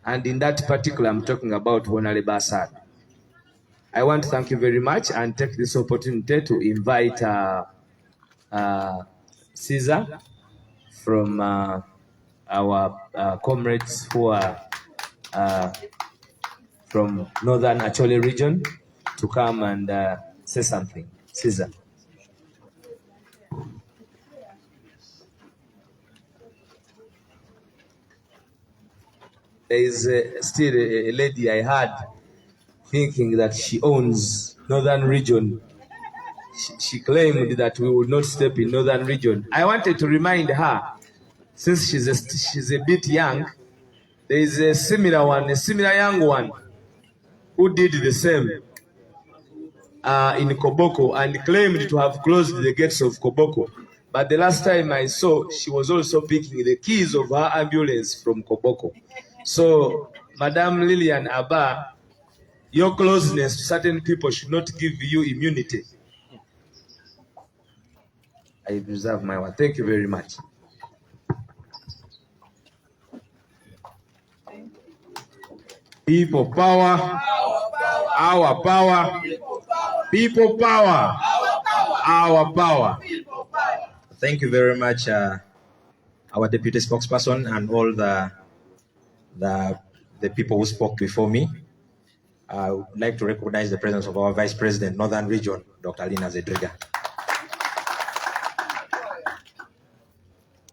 And in that particular, I'm talking about Honorable Assad. I want to thank you very much and take this opportunity to invite Caesar from our comrades who are from Northern Acholi region to come and say something. Caesar. There is still a lady I had thinking that she owns Northern region. She claimed that we would not step in Northern region. I wanted to remind her, since she's a bit young, there is a similar young one who did the same in Koboko and claimed to have closed the gates of Koboko. But the last time I saw, she was also picking the keys of her ambulance from Koboko. So Madam Lillian Abba, your closeness to certain people should not give you immunity. I reserve my word. Thank you very much. People power, our power, people power, our power. Thank you very much, our deputy spokesperson and all the people who spoke before me. I would like to recognize the presence of our Vice President, Northern Region, Dr. Lina Zedriga.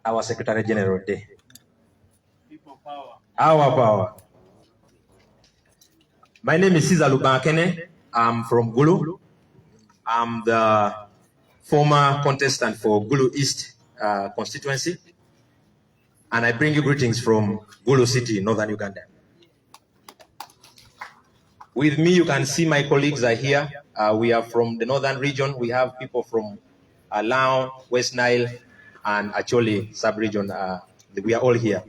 Our Secretary General Day. People power. Our power. My name is Caesar Lubankene. I'm from Gulu. I'm the former contestant for Gulu East constituency. And I bring you greetings from Gulu City, Northern Uganda. With me, you can see my colleagues are here. We are from the Northern region. We have people from Lao, West Nile, and Acholi sub-region. We are all here.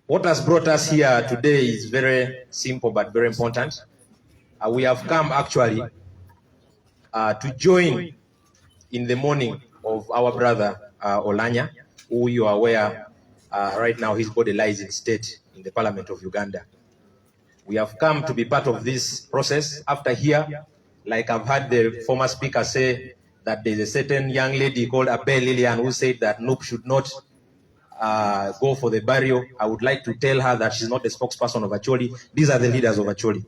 What has brought us here today is very simple but very important. We have come actually to join in the mourning of our brother Oulanyha, who you are aware right now his body lies in state in the Parliament of Uganda. We have come to be part of this process. After here, like I've heard the former speaker say that there's a certain young lady called Abel Lillian who said that NUP should not go for the burial. I would like to tell her that she's not the spokesperson of Acholi. These are the leaders of Acholi.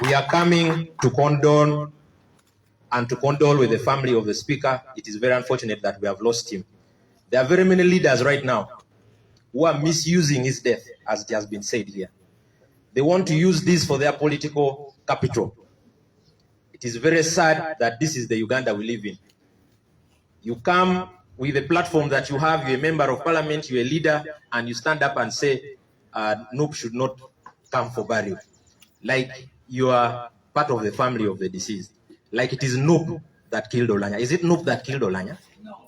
We are coming to condone and to condole with the family of the speaker. It is very unfortunate that we have lost him. There are very many leaders right now who are misusing his death, as it has been said here. They want to use this for their political capital. It is very sad that this is the Uganda we live in. You come with the platform that you have, you're a member of parliament, you're a leader, and you stand up and say, NUP should not come for burial. Like you are part of the family of the deceased. Like it is NUP that killed Oulanyha. Is it NUP that killed Oulanyha? No.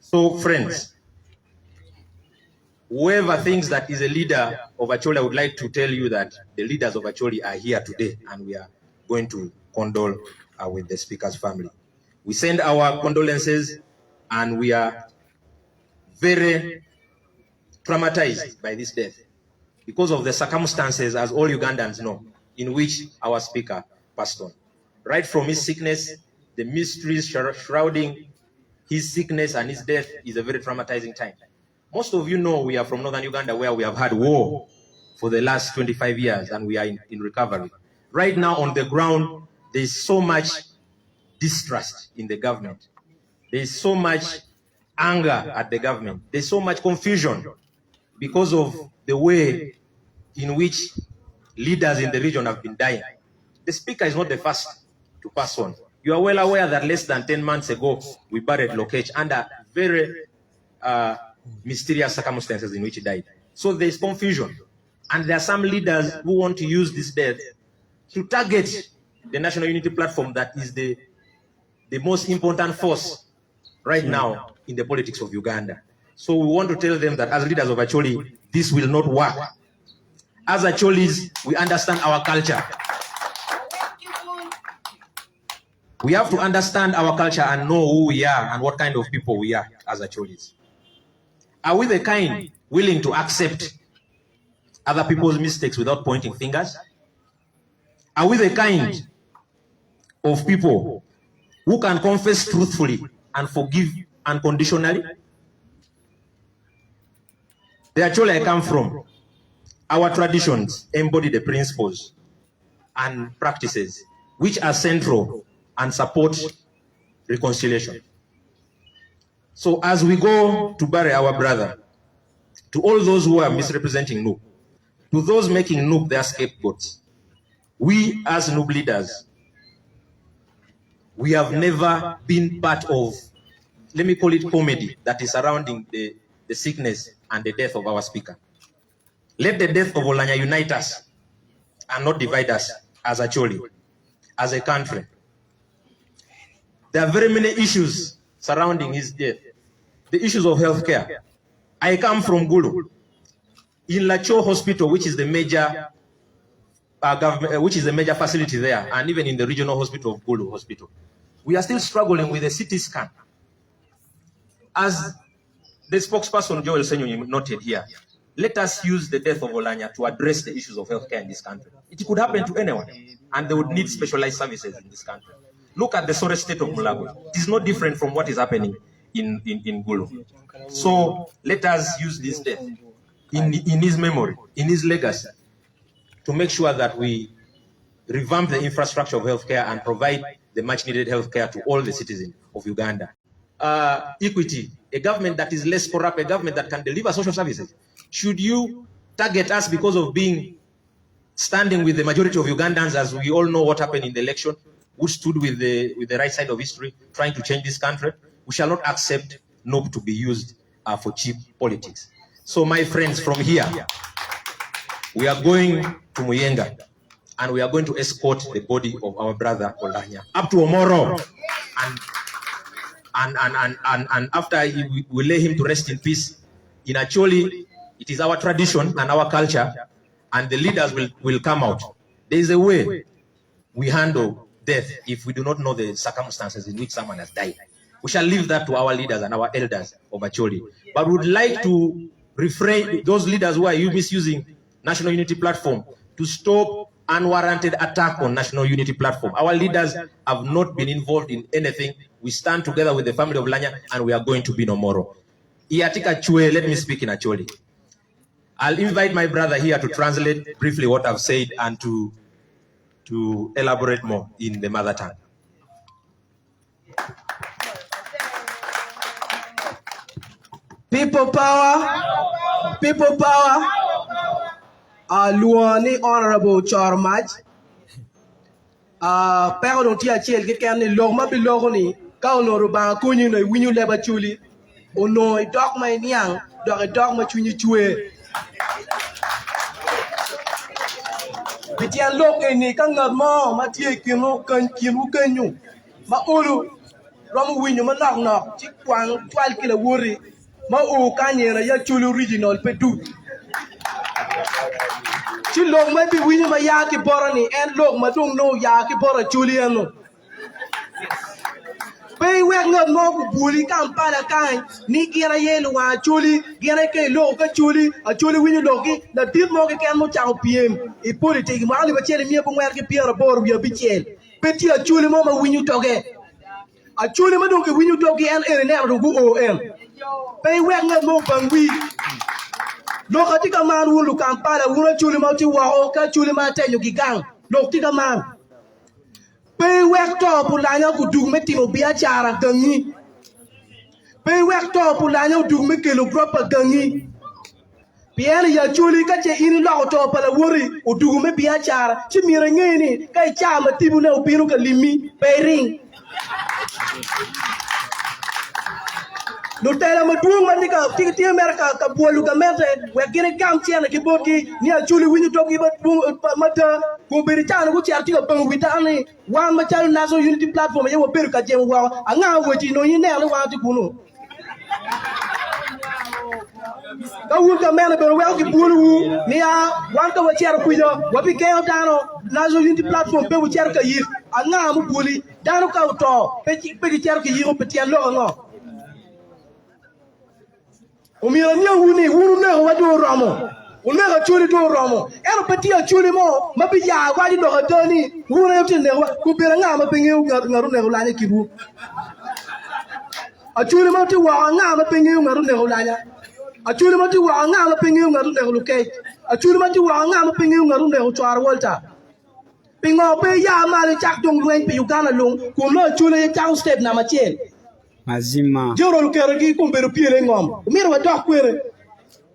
So friends, whoever thinks that is a leader of Acholi, I would like to tell you that the leaders of Acholi are here today and we are going to condole with the speaker's family. We send our condolences and we are very traumatized by this death because of the circumstances, as all Ugandans know, in which our speaker passed on. Right from his sickness, the mysteries shrouding his sickness and his death is a very traumatizing time. Most of you know we are from Northern Uganda where we have had war for the last 25 years and we are in recovery. Right now on the ground, there is so much distrust in the government. There is so much anger at the government. There is so much confusion because of the way in which leaders in the region have been dying. The speaker is not the first to pass on. You are well aware that less than 10 months ago, we buried Lokech under very mysterious circumstances in which he died. So there is confusion. And there are some leaders who want to use this death to target the National Unity Platform that is the most important force right now in the politics of Uganda. So we want to tell them that as leaders of Acholi, this will not work. As Acholis, we understand our culture. We have to understand our culture and know who we are and what kind of people we are as Acholis. Are we the kind willing to accept other people's mistakes without pointing fingers? Are we the kind of people who can confess truthfully and forgive unconditionally? The Acholi I come from, our traditions embody the principles and practices which are central and support reconciliation. So as we go to bury our brother, to all those who are misrepresenting NUP, to those making NUP their scapegoats, we as NUP leaders, we have never been part of, let me call it comedy, that is surrounding the sickness and the death of our speaker. Let the death of Oulanyha unite us and not divide us as Acholi, as a country. There are very many issues surrounding his death. the issues of healthcare. I come from Gulu. In Lacho Hospital, which is the major which is the major facility there, and even in the regional hospital of Gulu Hospital, we are still struggling with a CT scan. As the spokesperson Joel Senyo noted here, let us use the death of Oulanyha to address the issues of healthcare in this country. It could happen to anyone, and they would need specialized services in this country. Look at the sorry state of Mulago. It is not different from what is happening in Gulu. So let us use this death in his memory, in his legacy, to make sure that we revamp the infrastructure of healthcare and provide the much needed healthcare to all the citizens of Uganda. Equity, a government that is less corrupt, a government that can deliver social services. Should you target us because of standing with the majority of Ugandans, as we all know what happened in the election, who stood with the right side of history, trying to change this country? We shall not accept NUP to be used for cheap politics. So my friends, from here, we are going to Muwonge, and we are going to escort the body of our brother Oulanyha up to Omoro, and after we lay him to rest in peace. In actually, it is our tradition and our culture, and the leaders will come out. There is a way we handle death if we do not know the circumstances in which someone has died. We shall leave that to our leaders and our elders of Acholi. But we would like to refrain those leaders who are misusing National Unity Platform to stop unwarranted attack on National Unity Platform. Our leaders have not been involved in anything. We stand together with the family of Oulanyha, and we are going to be no more. Iatika Chue, let me speak in Acholi. I'll invite my brother here to translate briefly what I've said and to elaborate more in the mother tongue. People power, people power. Luani Honorable Charmaj. Perdon tia chiel ke kan ni logma bi logoni ka ono ba ko ni no winyu leba chuli ono dog mai niang dog ma chunyi chue bitian log ni kan ngat mo ma tie kinu kan kinu kanyu ma ulu rom winyu ma nok chi kwang twal kila wuri ma o kanyera ya chulu original pedu chi log ma bi winyu ma ya ki borani en log ma dung no ya ki bora chuli eno pe wek ngat mo ku buli kan pala kan ni gira yelu wa chuli gira ke log ka chuli a chuli winyu logi na dit mo ke kan mo chao piem e politique ma ali ba chele mi bo wer ke piera bor wi bi chel peti a chuli mo ma winyu toge a chuli ma dung ke winyu toge en ene ru gu o en pe wek ngat mo bangwi lo katika man wulu kampala wura chuli ma ti wa o ka chuli ma tenyu gigang lo tika man pe wek to Oulanyha ku dug me timo bia chara gangi pe wek to Oulanyha dug me kelo proper gangi pian ya chuli ka che ini lo to pala wuri u dug me bia chara chi mira ngeni kai cha ma tibu ne ubiru ka limi pe ring no tela ma duong man ka ti America ka bolu ka mete we gene gam tiana ki boti ni a chuli winyu togi ba mata ko beri tan ko tiar ti ka bang witani wa ma chal National Unity Platform ye wo beru ka jem wa anga woti no ni ne wa ti kuno ka wul ka mena be wel ki bolu ni a wan ka wa tiar ku yo wa bi ke dano National Unity Platform be wo tiar ka yir anga mu boli dano ka to pe tiar ka yiro pe tiar lo ngo umira nya wunu ne wa do romo una ga chuli do romo ero peti a chuli mo mabi ya wa di do doni wuna yote ne wa ku bera nga ma pingi ngaru ne Oulanyha kibu a chuli mo ti wa nga ma pingi ngaru ne Oulanyha a chuli mo ti wa nga ma pingi ngaru ne luke a chuli mo ti wa nga ma pingi ngaru ne chwar volta pingo pe ya ma le chak dong lwen pe Uganda lung ku no chuli town step na ma chen mazima joro lukero ki kumbero piere ngom umiro wa dok kwere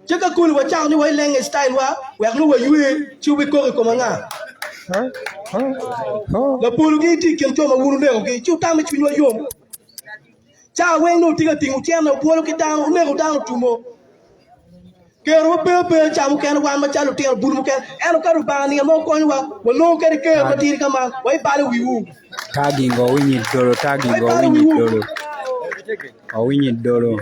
cheka kuli wa chao ni wa lenge style wa nu wa yue chubi ko ko manga la pulugi ti kem to ma wuru ne ko chu ta mi chunwa yom cha we no tiga tingu chen no polo ki dang ne ko dang tumo kero pe cha mu ken wa ma cha lu ti buru mu ken eno karu ba ni mo ko wa no ke ke ma ti kama wa ba le wiwu tagingo winyi dolo tagingo winyi dolo o winyi dolo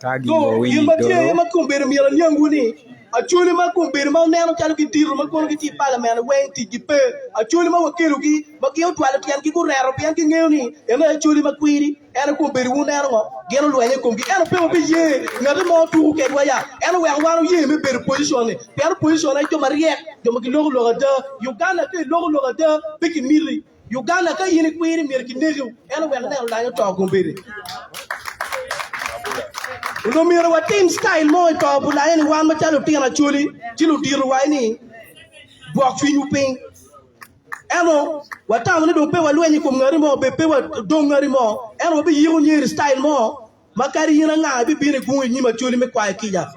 So, Yimbatia, Macumbir, Milan Yanguni, a Chulima Cumbir, Mount Chaluki, Macumbir Parliament, Wayne Tigipe, a Chulima Wakiruki, Makio Twalaki, and Kiku Raro, Pianki Nuni, and a Chulima Quiri, and a Cumbir Wunero, Geno Kumbi, and a Pimpi, nothing more to get wire, and we are 1 year, maybe position, Piano position, like Maria, the Makilo Logada, Uganda, Logada, Piki Mili, Uganda, Kayini Quiri, Mirkin, and we are now lying talk on Biddy. No matter what team style more top, anyone but tell you actually, Chilu deal whining, walk for you paying. Eno, what time we don't pay when you come anymore, pay what don't anymore, and will be you near style more. Macari and I be being a good in you, actually, make quiet killa.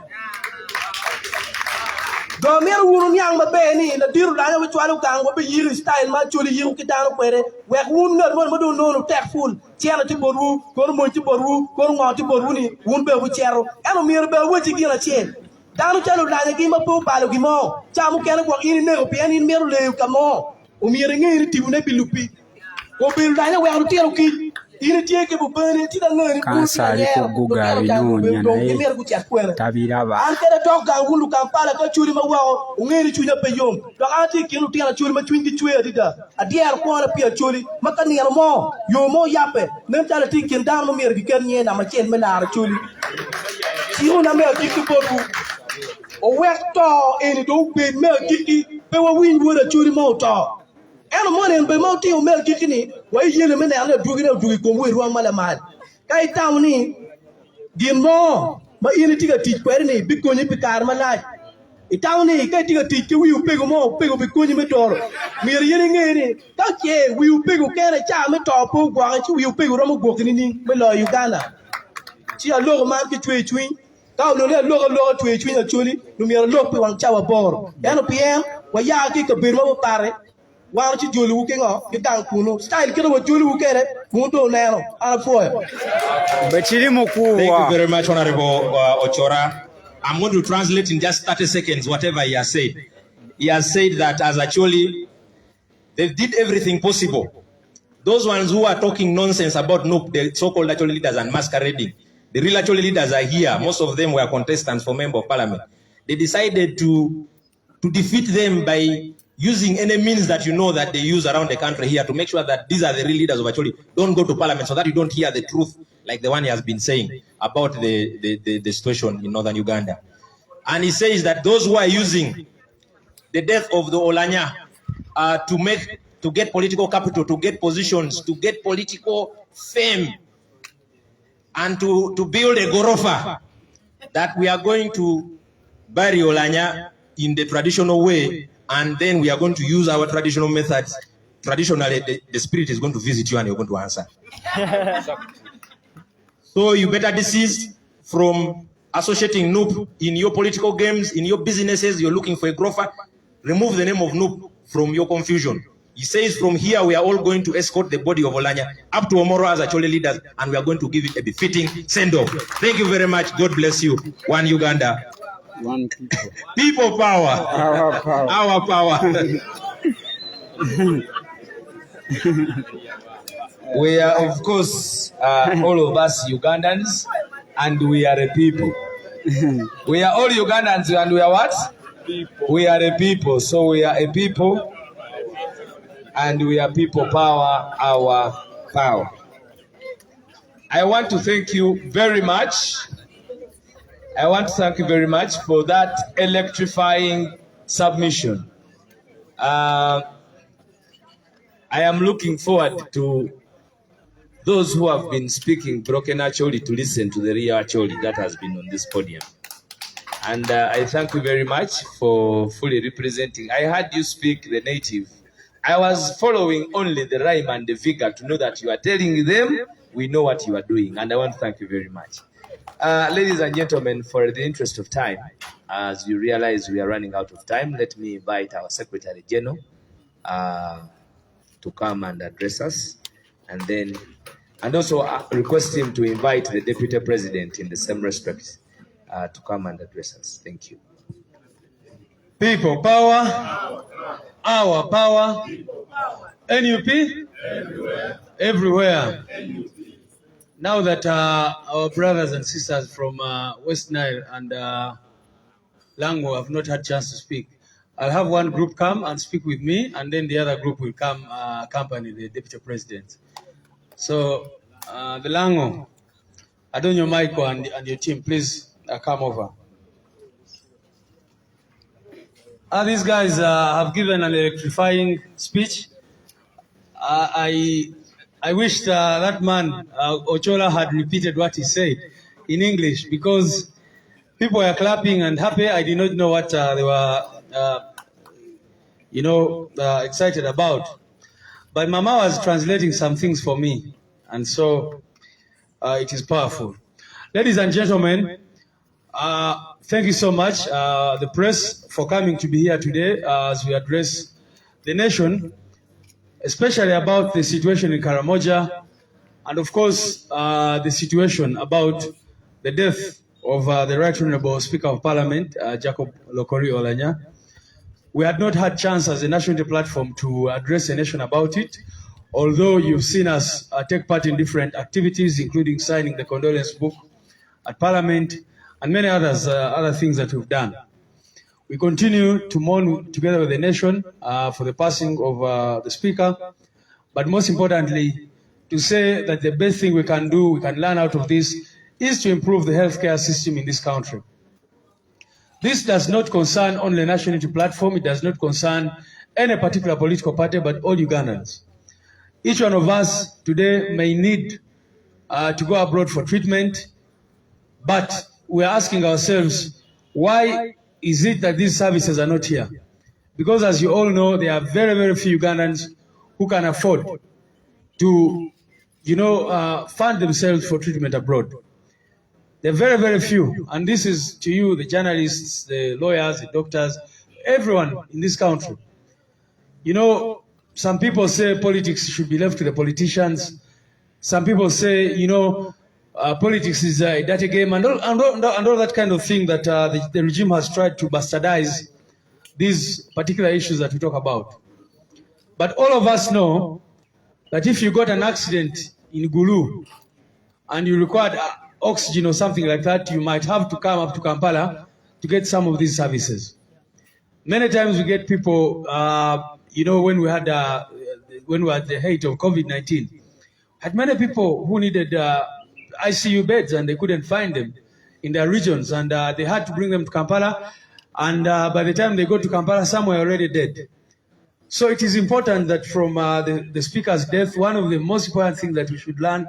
The mere woman young Benny, the deal line which one can will be year style, actually, you get down where wound not one don't know tech full. Charity Boru, Gormonti Boru, Gormonti Boruni, Wumbe with Charo, and a mere bell which you get a chain. Down to tell like a game of Pope Palogimo, Chamu can walk in no pian in Merle, come on, Umiring in Tibunepi Lupi. Or build Dina where to tell kid. Irritated for burning to the learning. Kansari ko gugari no nyana tabiraba. Ante talk and wulu kampala ka churi mawa ungeri chunya peyom. To anti kinu tia churi ma chwingi chwe dida. Adia ko na pia churi makani mo yo mo yape. Nem tala tikin down no mer gikenye na ma chen mena churi. Ti una me tikki bodu. O wekto eni do be me tikki pe wa win wo da churi mo to. And money and by Monty or Mel Kikini, why you men are not doing it to go with one malaman. Kai Towni, the more, but you take a teach Perny, because you pick Armalai. A townie, get a teach you pay more, pay because you metor. We are yelling in that year, we will pay who can a charm at top, you pay Romo walking below Uganda. See a low market to a twin. Down the lower to a twin actually, no mere look on Chower Bor. NPM, where ya kick a bit more parrot. Why don't you do looking up? You can't pull style. Get what you get it. Mundo now. I'm for it. Thank you very much, Honorable Ochora. I'm going to translate in just 30 seconds whatever he has said. He has said that as actually they did everything possible. Those ones who are talking nonsense about NUP, the so-called actually leaders and masquerading, the real actually leaders are here. Most of them were contestants for Member of Parliament. They decided to defeat them by using any means that you know that they use around the country here to make sure that these are the real leaders of actually don't go to parliament so that you don't hear the truth like the one he has been saying about the situation in northern Uganda. And he says that those who are using the death of the Oulanyha to get political capital, to get positions, to get political fame, and to build a gorofa, that we are going to bury Oulanyha in the traditional way, and then we are going to use our traditional methods. Traditionally, the spirit is going to visit you and you're going to answer. So you better desist from associating NUP in your political games, in your businesses. You're looking for a grofer. Remove the name of NUP from your confusion. He says from here we are all going to escort the body of Oulanyha up to Omoro as Acholi leaders, and we are going to give it a befitting send-off. Thank you very much. God bless you. One Uganda. One people. People power. Our power. Our power. We are, of course, all of us Ugandans, and we are a people. We are all Ugandans, and we are what? People. We are a people. So we are a people, and we are people power, our power. I want to thank you very much. I want to thank you very much for that electrifying submission. I am looking forward to those who have been speaking broken Acholi to listen to the real Acholi that has been on this podium. And I thank you very much for fully representing. I heard you speak the native. I was following only the rhyme and the figure to know that you are telling them we know what you are doing. And I want to thank you very much. Ladies and gentlemen, for the interest of time, as you realize we are running out of time, let me invite our Secretary General to come and address us, and also request him to invite the Deputy President in the same respect to come and address us. Thank you. People power, our power, NUP, everywhere. now that our brothers and sisters from West Nile and Lango have not had chance to speak, I'll have one group come and speak with me, and then the other group will come accompany the Deputy President. So, the Lango, Adonio Michael and your team, please come over. These guys have given an electrifying speech. I wish that man, Ochola, had repeated what he said in English, because people were clapping and happy. I did not know what they were, excited about. But Mama was translating some things for me, and so it is powerful. Ladies and gentlemen, thank you so much, the press, for coming to be here today as we address the nation, especially about the situation in Karamoja, and of course, the situation about the death of the Right Honorable Speaker of Parliament, Jacob Ekiri Oulanyha. We had not had chance as a national unity platform to address the nation about it, although you've seen us take part in different activities, including signing the condolence book at Parliament, and many others, other things that we've done. We continue to mourn together with the nation for the passing of the Speaker, but most importantly, to say that the best thing we can do, we can learn out of this, is to improve the healthcare system in this country. This does not concern only the National Unity Platform, it does not concern any particular political party, but all Ugandans. Each one of us today may need to go abroad for treatment, but we are asking ourselves, why is it that these services are not here? Because as you all know, there are very, very few Ugandans who can afford to, fund themselves for treatment abroad. They're very, very few. And this is to you, the journalists, the lawyers, the doctors, everyone in this country. Some people say politics should be left to the politicians. Some people say, politics is a dirty game, and all that kind of thing that the regime has tried to bastardize these particular issues that we talk about. But all of us know that if you got an accident in Gulu and you required oxygen or something like that, you might have to come up to Kampala to get some of these services. Many times we get people, when we had the height of COVID-19, had many people who needed ICU beds and they couldn't find them in their regions, and they had to bring them to Kampala, and by the time they go to Kampala, some were already dead. So it is important that from the Speaker's death, one of the most important things that we should learn,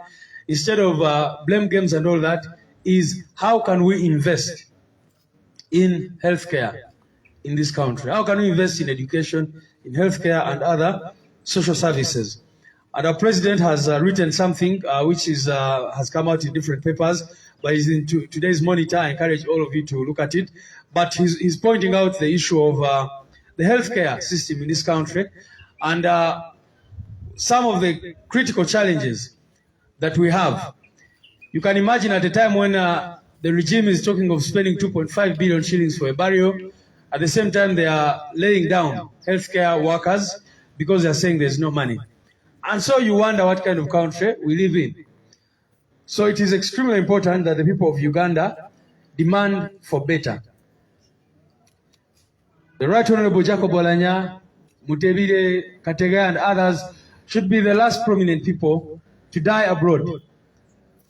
instead of blame games and all that, is how can we invest in healthcare in this country? How can we invest in education, in healthcare and other social services? And our president has written something which has come out in different papers, but is in today's monitor. I encourage all of you to look at it. But he's pointing out the issue of the healthcare system in this country, and some of the critical challenges that we have. You can imagine at a time when the regime is talking of spending 2.5 billion shillings for a burial, at the same time they are laying down healthcare workers because they are saying there's no money. And so you wonder what kind of country we live in. So it is extremely important that the people of Uganda demand for better. The Right Honorable Jacob Oulanyha, Mutebile, Katega and others should be the last prominent people to die abroad,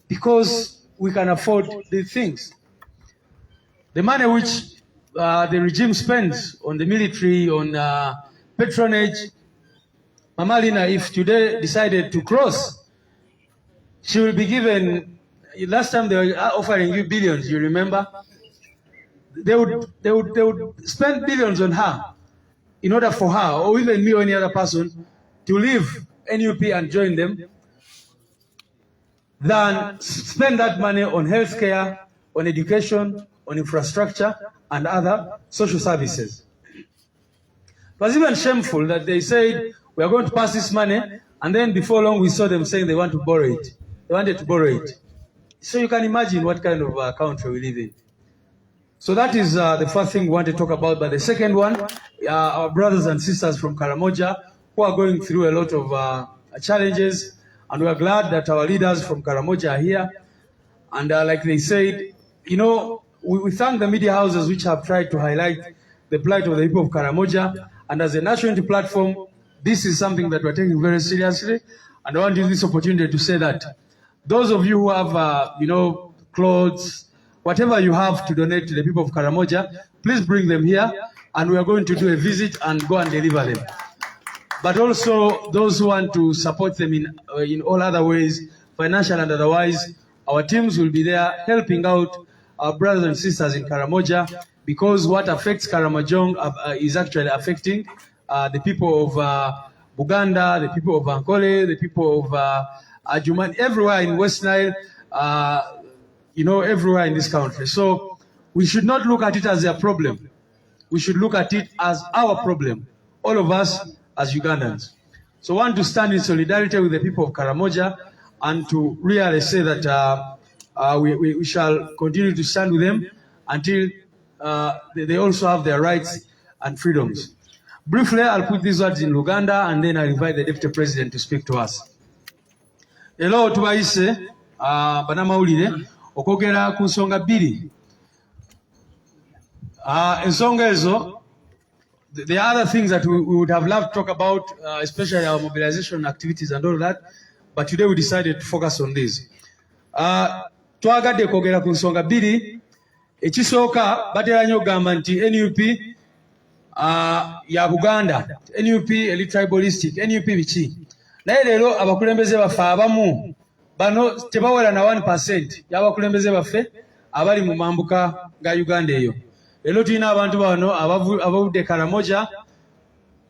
because we can afford these things. The money which the regime spends on the military, on patronage, Mama Lina, if today decided to cross, she will be given, last time they were offering you billions, you remember? They would spend billions on her in order for her, or even me or any other person, to leave NUP and join them, than spend that money on healthcare, on education, on infrastructure, and other social services. It was even shameful that they said, we are going to pass this money, and then before long we saw them saying they want to borrow it. They wanted to borrow it. So you can imagine what kind of country we live in. So that is the first thing we want to talk about. But the second one, our brothers and sisters from Karamoja, who are going through a lot of challenges, And we are glad that our leaders from Karamoja are here. And like they said, you know, we thank the media houses which have tried to highlight the plight of the people of Karamoja. And as a national unity platform, this is something that we're taking very seriously. And I want to use this opportunity to say that those of you who have, you know, clothes, whatever you have to donate to the people of Karamoja, please bring them here. And we are going to do a visit and go and deliver them. But also those who want to support them in all other ways, financial and otherwise, our teams will be there helping out our brothers and sisters in Karamoja, because what affects Karamojong is actually affecting the people of Uganda, the people of Ankole, the people of Adjumani, everywhere in West Nile, you know, everywhere in this country. So we should not look at it as a problem. We should look at it as our problem, all of us as Ugandans. So I want to stand in solidarity with the people of Karamoja and to really say that we shall continue to stand with them until they also have their rights and freedoms. Briefly, I'll put these words in Luganda and then I'll invite the Deputy President to speak to us. Hello, tubaise, banamawulire, okogera ku nsonga bbiri. Ensonga ezo, there are other things that we would have loved to talk about, especially our mobilization activities and all that, but today we decided to focus on this. Twagadde kwogera ku nsonga bbiri. Ekisooka batera nnyo okugamba nti NUP ya Buganda, NUP eri tribalistic, NUP biki. Naye leero abakulembeze baffe abamu bano tebawera na 1% y'abakulembeze baffe abali mu mambuka ga Uganda eyo. Leero tulina abantu bano abavudde Karamoja.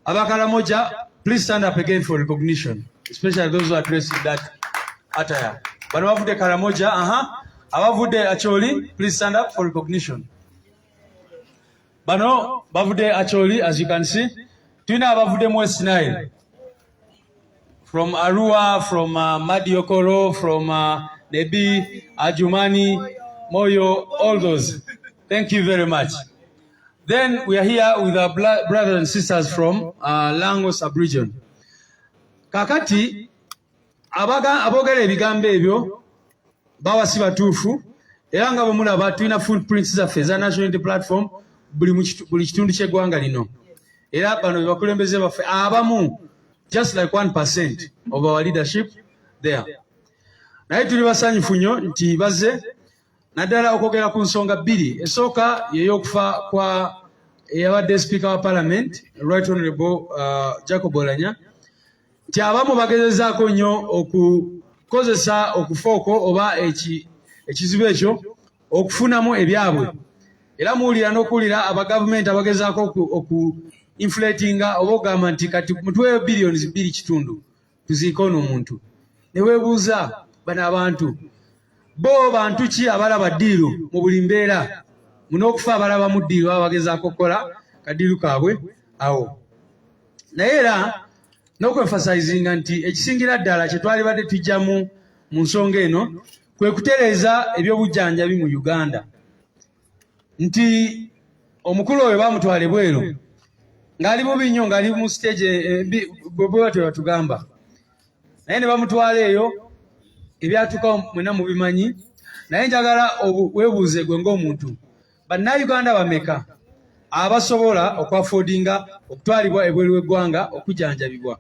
Abakaramoja, please stand up again for recognition, especially those who are dressed in that attire. Bano bavudde Karamoja, abavudde Acholi, please stand up for recognition. Bano bavudde Acholi, as you can see. Tulina abavudde mu West Nile, from Arua, from Madiokoro, from Nebi, Adjumani, Moyo, all those. Thank you very much. Then we are here with our brothers and sisters from Lango sub-region. Kakati, abogera ebigambo ebyo bawa si batuufu, era nga bwe mulaba tulina footprints zaffe eza national unity platform buli kitundu ky'eggwanga lino. Era bano be bakulembeze baffe abamu, just like 1% of our leadership there. Naye tuli basanyufu nnyo nti bazze naddala okwogera ku nsonga bbiri. Esooka y'ey'okufa kwa eyabadde Speaker wa Parliament, Right Honorable Jacob Oulanyha, nti abamu bagezezaako nnyo okukozesa okufa okwo oba ekizibu ekyo okufunamu ebyabwe. Era muwulira n'okuwulira abagavumenti abagezaako oku-inflatinga oba okugamba nti kati mutuweeyo billions 2.5 tuziike ono omuntu. Ne weebuuza bano abantu, bo bantu ki abalaba ddiiru mu buli mbeera? Muno okufa abalaba mu ddiiru baba bagezaako okukola kaddiiru kaabwe awo. Naye era n'okwefasayizinga nti ekisingira ddala kye twali badde tujjamu mu nsonga eno kwe kutereeza ebyobujjanjabi mu Uganda. Nti omukulu oyo bamutwale bweru ng'ali bubi nnyo, ng'ali mu stage bwe batyo batugamba. Naye ne bamutwala eyo, ebyatuuka mwena mubimanyi. Naye njagala weebuuze gwe ng'omuntu, bannayuganda bameka abasobola okwafoodinga okutwalibwa ebweru w'eggwanga okujjanjabibwa?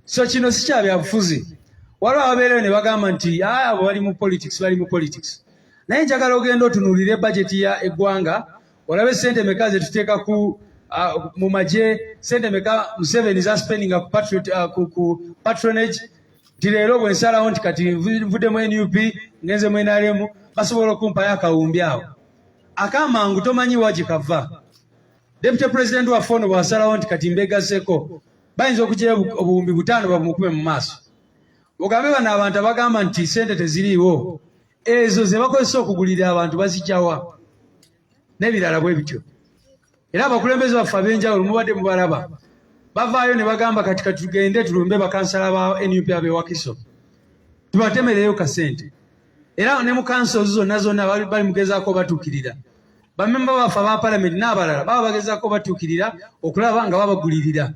So kino si kya byabufuzi. Waliwo ababeereyo ne bagamba nti abo bali mu politics, bali mu politics. Naye njagala ogenda otunuulire budgeti ya eggwanga, olabe sente meka ze tuteeka mu magye, sente meka Museveni spending ku patronage. Nti leero bwe nsalawo nti kati nvuddemu NUP ngenze mu NRM basobola okumpayo akawumbi awo. Akamangu tomanyi wa gye kava. Deputy President waffe ono bw'asalawo nti kati mbeegaseeko bayinza okuggyayo obuwumbi 5 babumukube mu maaso. Ogambe bano abantu abagamba nti sente teziriiwo, ezo ze bakozesa okugulira abantu bazijjawa n'ebirala bwe bityo. Era abakulembeze baffe ab'enjawulo mubadde mubalaba, bavaayo ne bagamba kati tugende tulumbe bakansala ba NUP ab'ewakiso tubatemereyo kasente. Era ne mu councils zonna bali mugezaako batuukirira. Bamemba baffe aba Parliament n'abalala baba bagezaako batuukirira okulaba nga babagulirira.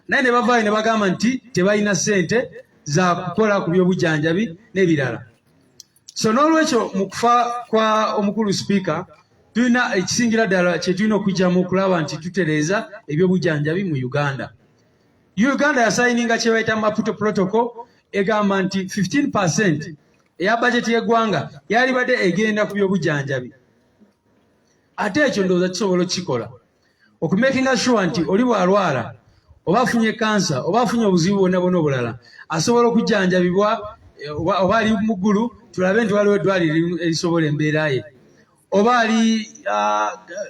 Naye ne bavaayo ne bagamba nti tebalina sente za kukola ku by'obujjanjabi n'ebirala. So n'olwekyo mu kufa kwa omukulu speaker tulina ekisingira ddala kye tulina okujjamu okulaba nti tutereeza eby'obujjanjabi mu Uganda. Uganda yasayininga kye bayita Maputo Protocol egamba nti 15% eya bajeti y'eggwanga yali badde egenda ku by'obujjanjabi. Ate ekyo ndowooza kisobola okukikola okumakinga sure nti oli bw'alwala oba afunye kansa oba afunye obuzibu bwonna bwonna obulala asobola okujjanjabibwa oba ali mu ggulu tulabe nti waliwo eddwaliro erisobola embeera ye, oba ali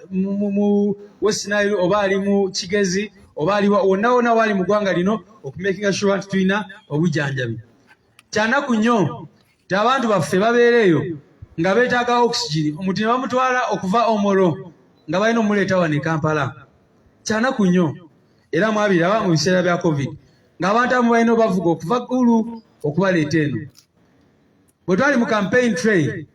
mu West Nile oba ali mu Kigezi oba ali wonna wonna wali mu ggwanga lino okumakinga sure nti tulina obujjanjabi. Kyanaku nnyo nti abantu baffe babeera eyo nga beetaaga oxygen, omuntu ne bamutwala okuva Omoro nga balina omuleeta wano e Kampala. Kyanaku nnyo era mwabiraba mu biseera bya COVID ng'abantu abamu balina obavuga okuva Gulu okubaleeta eno. Bwe twali mu campaign trail,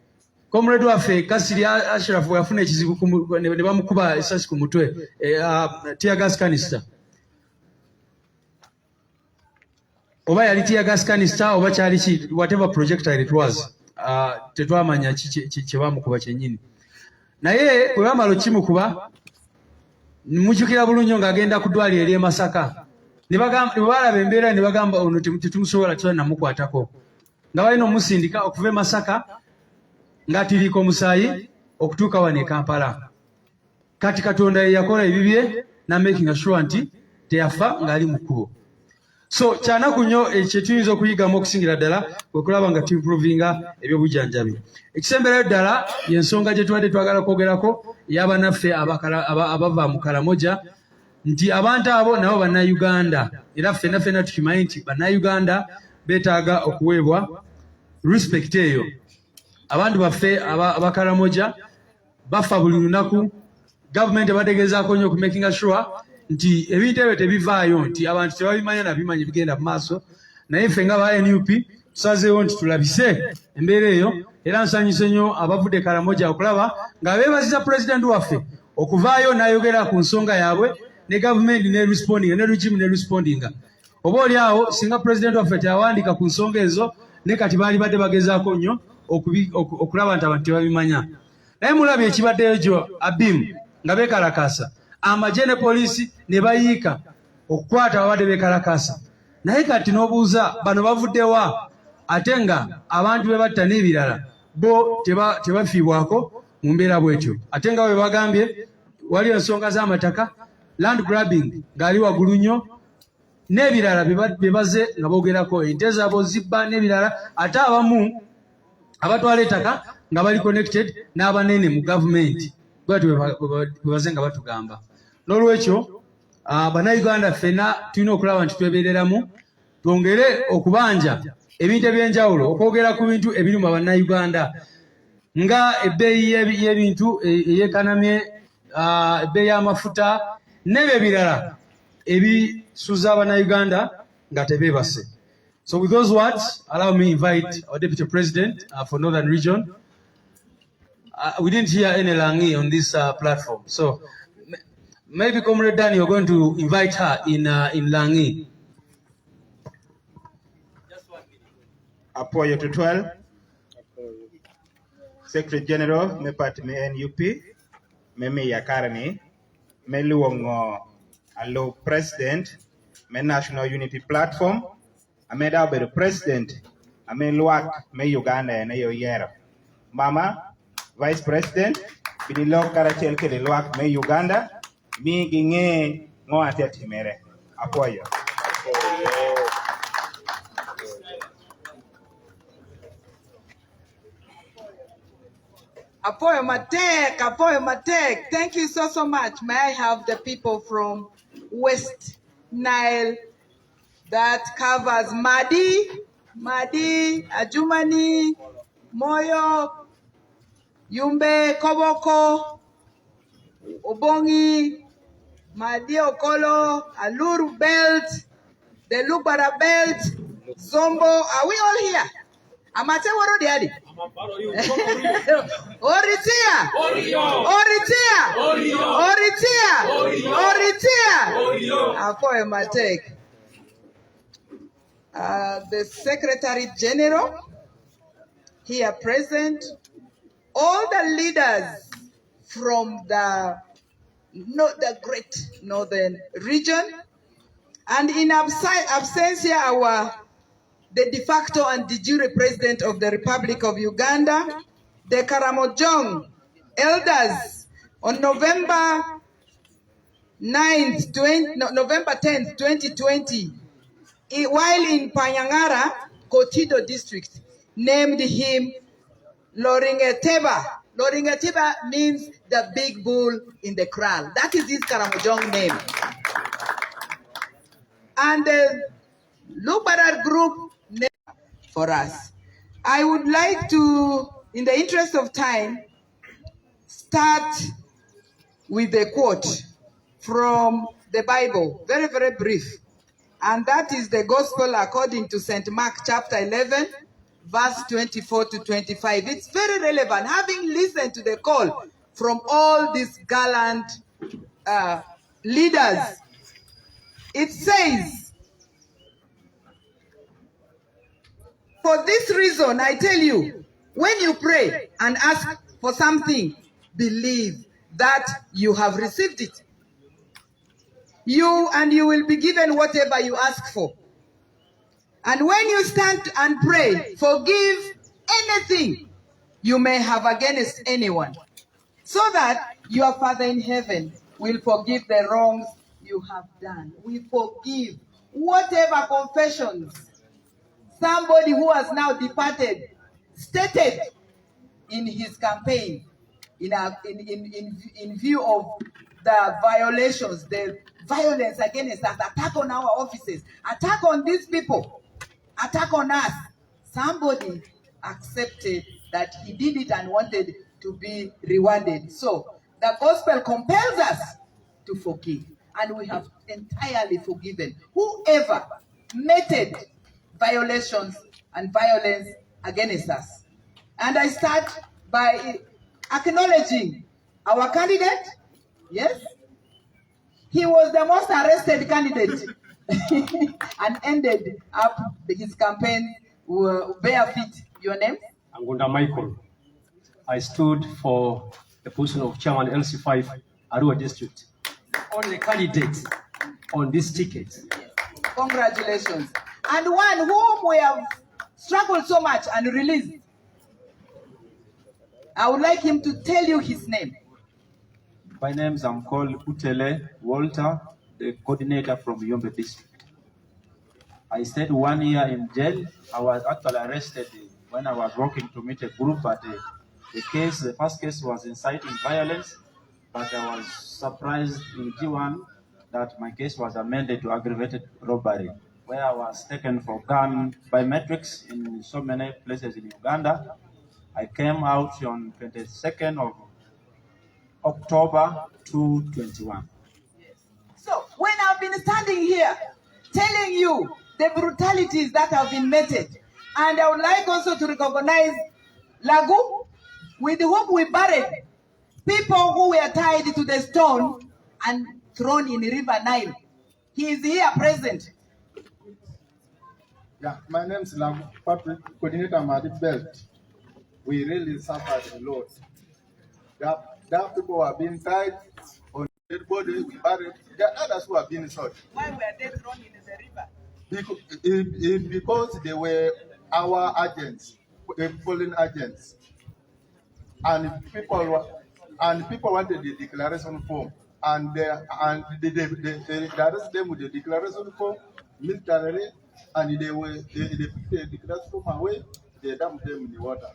comrade waffe Kasiri Ashraf yafuna ekizibu ne bamukuba essasi ku mutwe, tear gas canister. Oba yali tear gas canister oba kyali ki, whatever projectile it was, tetwamanya kye bamukuba kyennyini. Naye bwe bamala okimukuba mujjukira bulungi ng'agenda ku ddwaliro ery'e Masaka, ne balaba embeera ne bagamba ono tetumusobola namukwatako, nga balina omusindika okuva e Masaka ng'atiriika omusaayi okutuuka wano e Kampala. Kati Katonda ye yakola ebibye n'amakinga sure nti teyafa ng'ali mu kkubo. So kyanaku nnyo ekyo tuyinza okuyigamu okusingira ddala kwe kulaba nga tuimprovinga ebyobujjanjabi. Ekisemberayo ddala y'ensonga gye tubadde twagala kwogerako ey'abanaffe abava mu Karamoja, nti abantu abo nabo bannayuganda era ffenna tukimanyi nti bannayuganda beetaaga okuweebwa respect eyo. Abantu baffe abakaramoja bafa buli lunaku, gavumenti bategezaako nnyo okumakinga sure nti ebintu ebyo tebivaayo, nti abantu tebabimanya nabimanya bigenda mu maaso. Naye ffe nga ba NUP tusazeewo nti tulabise embeera eyo, era nsanyuse nnyo abavudde Karamoja okulaba nga beebaziza pulezidenti waffe okuvaayo n'ayogera ku nsonga yaabwe ne gavumenti ne respondinga ne regime ne respondinga. Oba oli awo singa pulezidenti waffe teyawandiika ku nsonga ezo ne kati baali badde bagezaako nnyo okulaba nti abantu tebabimanya. Naye mulabye ekibaddeyo gyo abimu nga beekalakaasa, amagye ne poliisi ne bayiika okukwata ababadde beekalakaasa. Naye kati n'obuuza bano bavuddewa ate nga abantu be batta n'ebirala bo tebafiibwako mu mbeera bwetyo. Ate nga bwe bagambye waliyo ensonga z'amataka, land grabbing ng'ali waggulu nnyo, n'ebirala bye baze nga boogerako, ente zaabo zibba n'ebirala, ate abamu abatwala ettaka nga bali connected n'abanene mu gavumenti bwatyo bwe baze nga batugamba. N'olwekyo bannayuganda ffenna tulina okulaba nti twebeereramu, twongere okubanja ebintu eby'enjawulo, okwogera ku bintu ebiruma bannayuganda nga ebbeeyi y'ebintu eyeekanamye, ebbeeyi y'amafuta n'ebyo ebirala ebisuza abannayuganda nga tebeebase. So with those words, allow me invite our Deputy President for Northern Region. We didn't hear any Langi on this platform, so maybe Comrade Dan, you're going to invite her in Langi. Apoyo to 12. Secretary General, me party me NUP, me yakarani, me luongo allo President, me National Unity Platform, ame daberu President, ame luak me Uganda ne yo yero. Mama, Vice President, bini lo karachel ke luak me Uganda, mi ginge ngo ateti mere. Apoyo. Apoyo Matek. Thank you so much. May I have the people from West Nile that covers Madi, Ajumani, Moyo, Yumbe, Koboko, Obongi, Madi Okolo, Aluru Belt, the Lubara Belt, Zombo. Are we all here? Amate waro diadi. Oritia. Apoyo Matek. the Secretary General here present, all the leaders from the great northern region, and in absentia, the de facto and de jure President of the Republic of Uganda, the Karamojong elders, on November 10th, 2020, while in Panyangara, Kotido district, named him Loringeteba. Loringeteba means the big bull in the kraal. That is his Karamojong name. And the Lubarar group name for us. I would like to, in the interest of time, start with a quote from the Bible, very, very brief. And that is the Gospel according to St. Mark chapter 11, verse 24 to 25. It's very relevant, having listened to the call from all these gallant leaders. It says, "For this reason, I tell you, when you pray and ask for something, believe that you have received it. You will be given whatever you ask for. And when you stand and pray, forgive anything you may have against anyone, so that your Father in heaven will forgive the wrongs you have done." We forgive whatever confessions somebody who has now departed stated in his campaign in view of the violations, the violence against us, attack on our offices, attack on these people, attack on us. Somebody accepted that he did it and wanted to be rewarded. So the gospel compels us to forgive, and we have entirely forgiven whoever meted violations and violence against us. And I start by acknowledging our candidate. Yes, he was the most arrested candidate and ended up his campaign bare feet. Your name? Angunda Michael. I stood for the position of Chairman LC5 Arua District. Only candidate on this ticket. Yes. Congratulations. And one whom we have struggled so much and released. I would like him to tell you his name. My name is called Utele Walter, the coordinator from Yombe district. I stayed 1 year in jail. I was actually arrested when I was working to meet a group, but the first case was inciting violence, but I was surprised in G1 that my case was amended to aggravated robbery, where I was taken for gun biometrics in so many places in Uganda. I came out on 22nd of October 2021. So when I've been standing here telling you the brutalities that have been meted, and I would like also to recognize Lagu, with whom we buried people who were tied to the stone and thrown in the River Nile. He is here present. Yeah, my name is Lagu Patrick, coordinator Madi Belt. We really suffered a lot. That people were being tied on dead body, we buried. There are others who have been shot. Why were they thrown in the river? Because they were our agents, polling agents, and people wanted the declaration form, and they arrested them with the declaration form militarily, and they took the declaration form away. They dumped them in the water.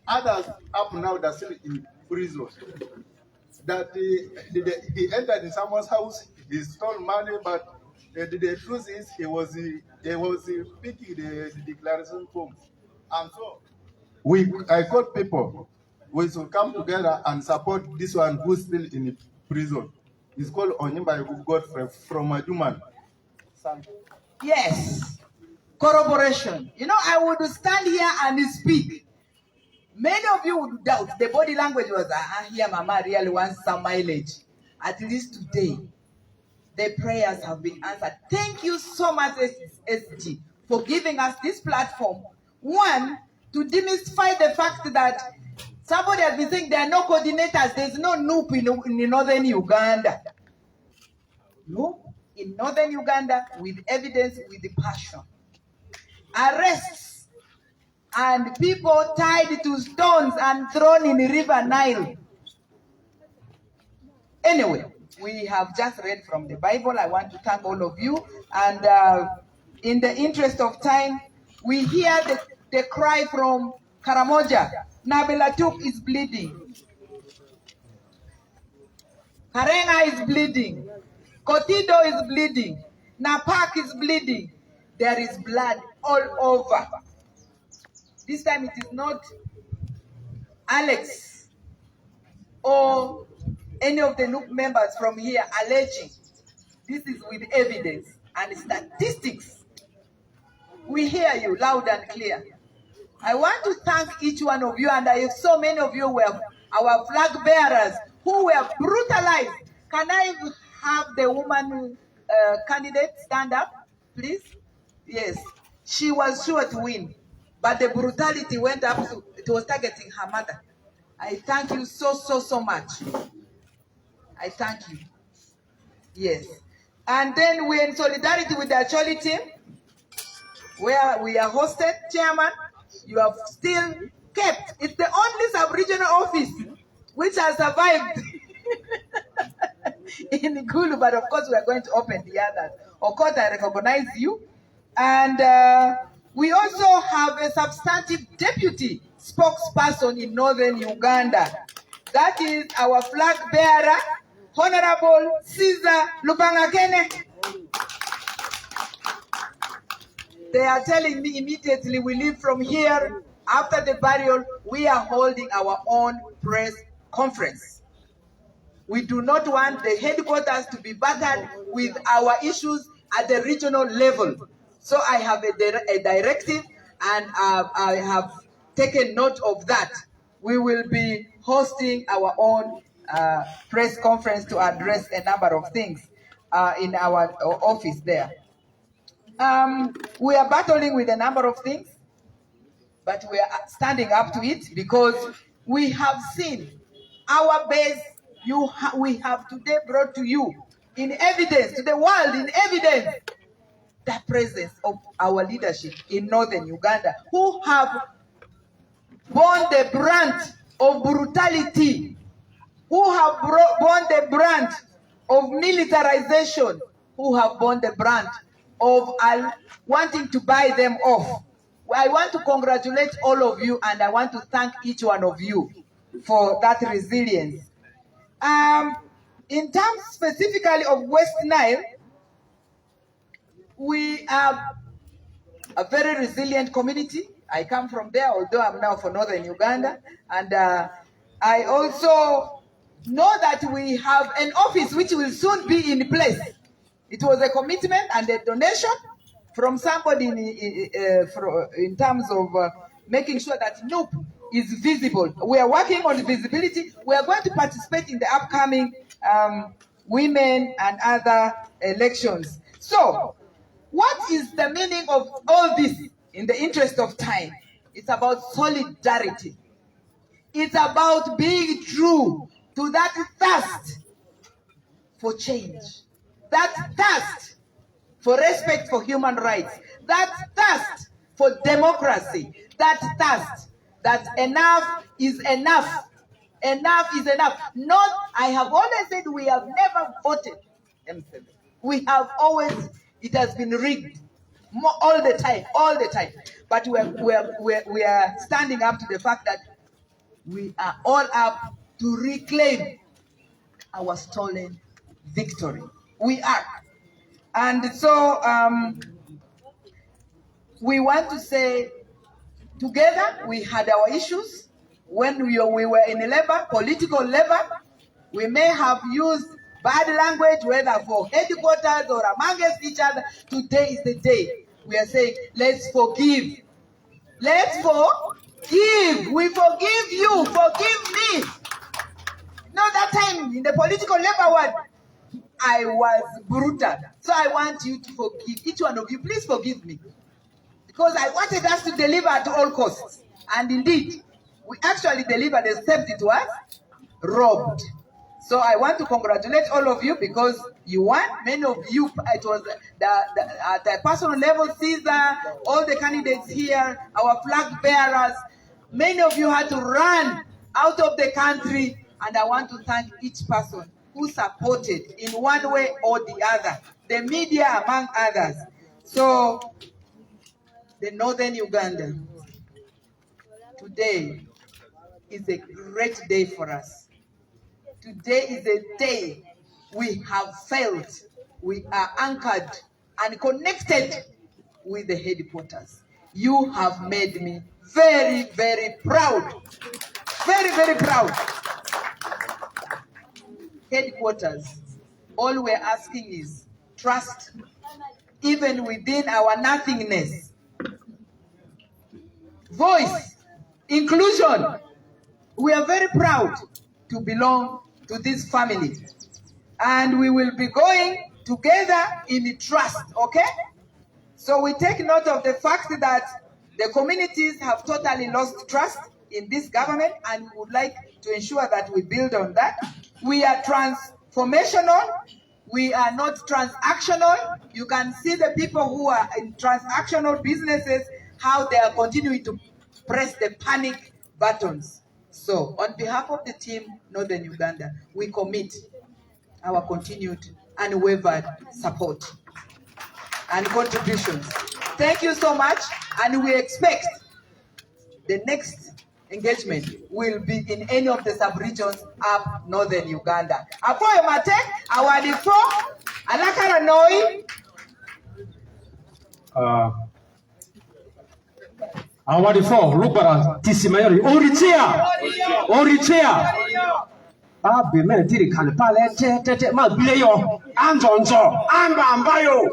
Others up now they're still in prison. That he entered in someone's house, he stole money, but the truth is he was picking the declaration form. And so I called people, we should come together and support this one who's still in prison. It's called Onyimba Godfrey from Majuman. Yes, corroboration. You know, I would stand here and speak. Many of you would doubt. The body language was, here Mama really wants some mileage. At least today, the prayers have been answered. Thank you so much, SG, for giving us this platform. One, to demystify the fact that somebody has been saying there are no coordinators, there's no NUP in northern Uganda. No, in northern Uganda, with evidence, with the passion. Arrests and people tied to stones and thrown in the River Nile. Anyway, we have just read from the Bible. I want to thank all of you. And in the interest of time, we hear the cry from Karamoja. Nabelatuk is bleeding. Karenga is bleeding. Kotido is bleeding. Napak is bleeding. There is blood all over. This time it is not Alex or any of the NUP members from here alleging. This is with evidence and statistics. We hear you loud and clear. I want to thank each one of you, and I have so many of you were our flag bearers who were brutalized. Can I have the woman candidate stand up, please? Yes, she was sure to win, but the brutality went up to, it was targeting her mother. I thank you so much. I thank you. Yes. And then we're in solidarity with the Acholi team, where we are hosted, Chairman. You have still kept. It's the only sub-regional office which has survived in Gulu, but of course we are going to open the others. Of course, I recognize you. And we also have a substantive deputy spokesperson in northern Uganda. That is our flag bearer, Honorable Caesar Lupangakene. They are telling me immediately we leave from here. After the burial, we are holding our own press conference. We do not want the headquarters to be battered with our issues at the regional level. So I have a directive, and I have taken note of that. We will be hosting our own press conference to address a number of things in our office there. We are battling with a number of things, but we are standing up to it because we have seen our base. We have today brought to you in evidence, to the world in evidence, the presence of our leadership in northern Uganda, who have borne the brunt of brutality, who have borne the brunt of militarization, who have borne the brunt of wanting to buy them off. I want to congratulate all of you, and I want to thank each one of you for that resilience. In terms specifically of West Nile, we are a very resilient community. I come from there, although I'm now for northern Uganda. And I also know that we have an office which will soon be in place. It was a commitment and a donation from somebody in terms of making sure that NUP is visible. We are working on visibility. We are going to participate in the upcoming women and other elections. So, what is the meaning of all this in the interest of time? It's about solidarity. It's about being true to that thirst for change, that thirst for respect for human rights, that thirst for democracy, that thirst that enough is enough. Enough is enough. Not, I have always said we have never voted M7. We have always, it has been rigged. All the time. But we are standing up to the fact that we are all up to reclaim our stolen victory. We are. And so we want to say, together we had our issues. When we were in labor, political labor, we may have used bad language, whether for headquarters or amongst each other. Today is the day we are saying, let's forgive. Let's forgive. We forgive you. Forgive me. No, that time in the political labor world, I was brutal. So I want you to forgive each one of you. Please forgive me. because I wanted us to deliver at all costs. And indeed, we actually delivered, except it was robbed. So I want to congratulate all of you because you won. Many of you, it was at the personal level, Caesar, all the candidates here, our flag bearers, many of you had to run out of the country, and I want to thank each person who supported in one way or the other, the media among others. So, the Northern Uganda, today is a great day for us. Today is a day we have felt we are anchored and connected with the headquarters. You have made me very, very proud. Very, very proud. Headquarters, all we're asking is trust, even within our nothingness. Voice, inclusion. We are very proud to belong to this family. And we will be going together in trust, okay? So we take note of the fact that the communities have totally lost trust in this government, and we would like to ensure that we build on that. We are transformational. We are not transactional. You can see the people who are in transactional businesses, how they are continuing to press the panic buttons. So on behalf of the team, Northern Uganda, we commit our continued unwavered support and contributions. Thank you so much, and we expect the next engagement will be in any of the sub-regions up Northern Uganda. Apoyo mate, awadi fo, alakara noi. Awadi fo, lukara tisimayori, oritia. Abe me tiri kanipale te ma bileyo, anzonzo, ambayo.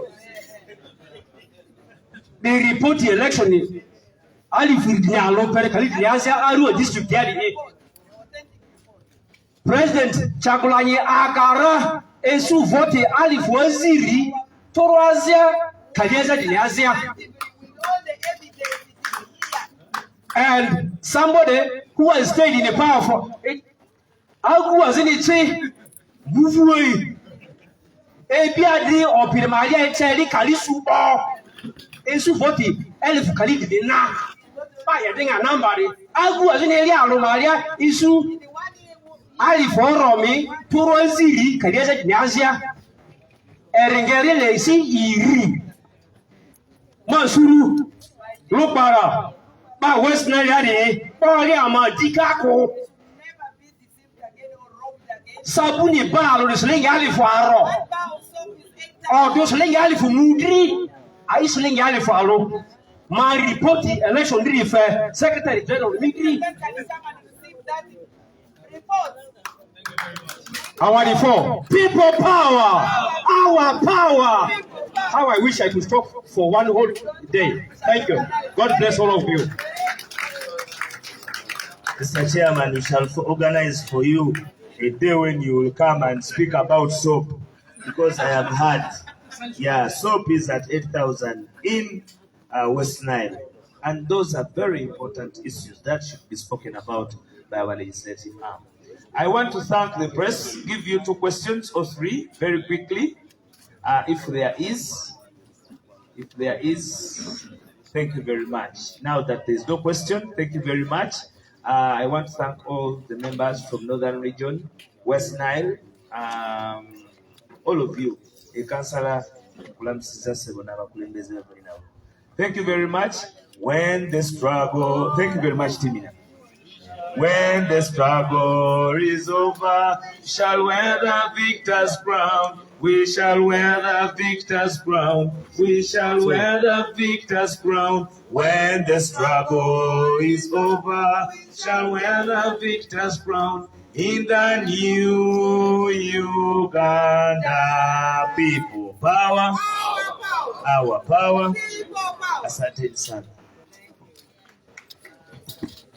They report the election. Ali Firdialo Pericali Arua district. President Chakulanye Agara Esu vote Ali Waziri Toroazia Kadiaza Diazia. And somebody who has stayed in the power for who was in it Muvui Ebiadi or Pirmaria Cheli Kalisu Esu vote Elif Khalid na Fire thing a number. Agu as in area Romaria issue Ali for me, Turozi, Kadiasa Nazia, Erengere Lacy, Iri Masuru, Lopara, Ba West Nayade, Bariama, Dikako Sabuni Bar, the Sling Ali for Aro, or those Sling Ali for Mudri. I sling yali follow. My report the election refer Secretary General Mikri. Our four people power, our power. How I wish I could talk for one whole day. Thank you. God bless all of you. Mr. Chairman, we shall organize for you a day when you will come and speak about soap, because I have heard. Yeah, soap is at 8,000 in West Nile. And those are very important issues that should be spoken about by our legislative arm. I want to thank the press, give you 2 questions or 3 very quickly. If there is, thank you very much. Now that there's no question, thank you very much. I want to thank all the members from Northern Region, West Nile, all of you. Thank you very much. When the struggle, thank you very much, Timina. When the struggle is over, we shall wear the victor's crown. We shall wear the victor's crown. We shall wear the victor's crown. When the struggle is over, we shall wear the victor's crown. In the new Uganda, people power, our power. Asante sana.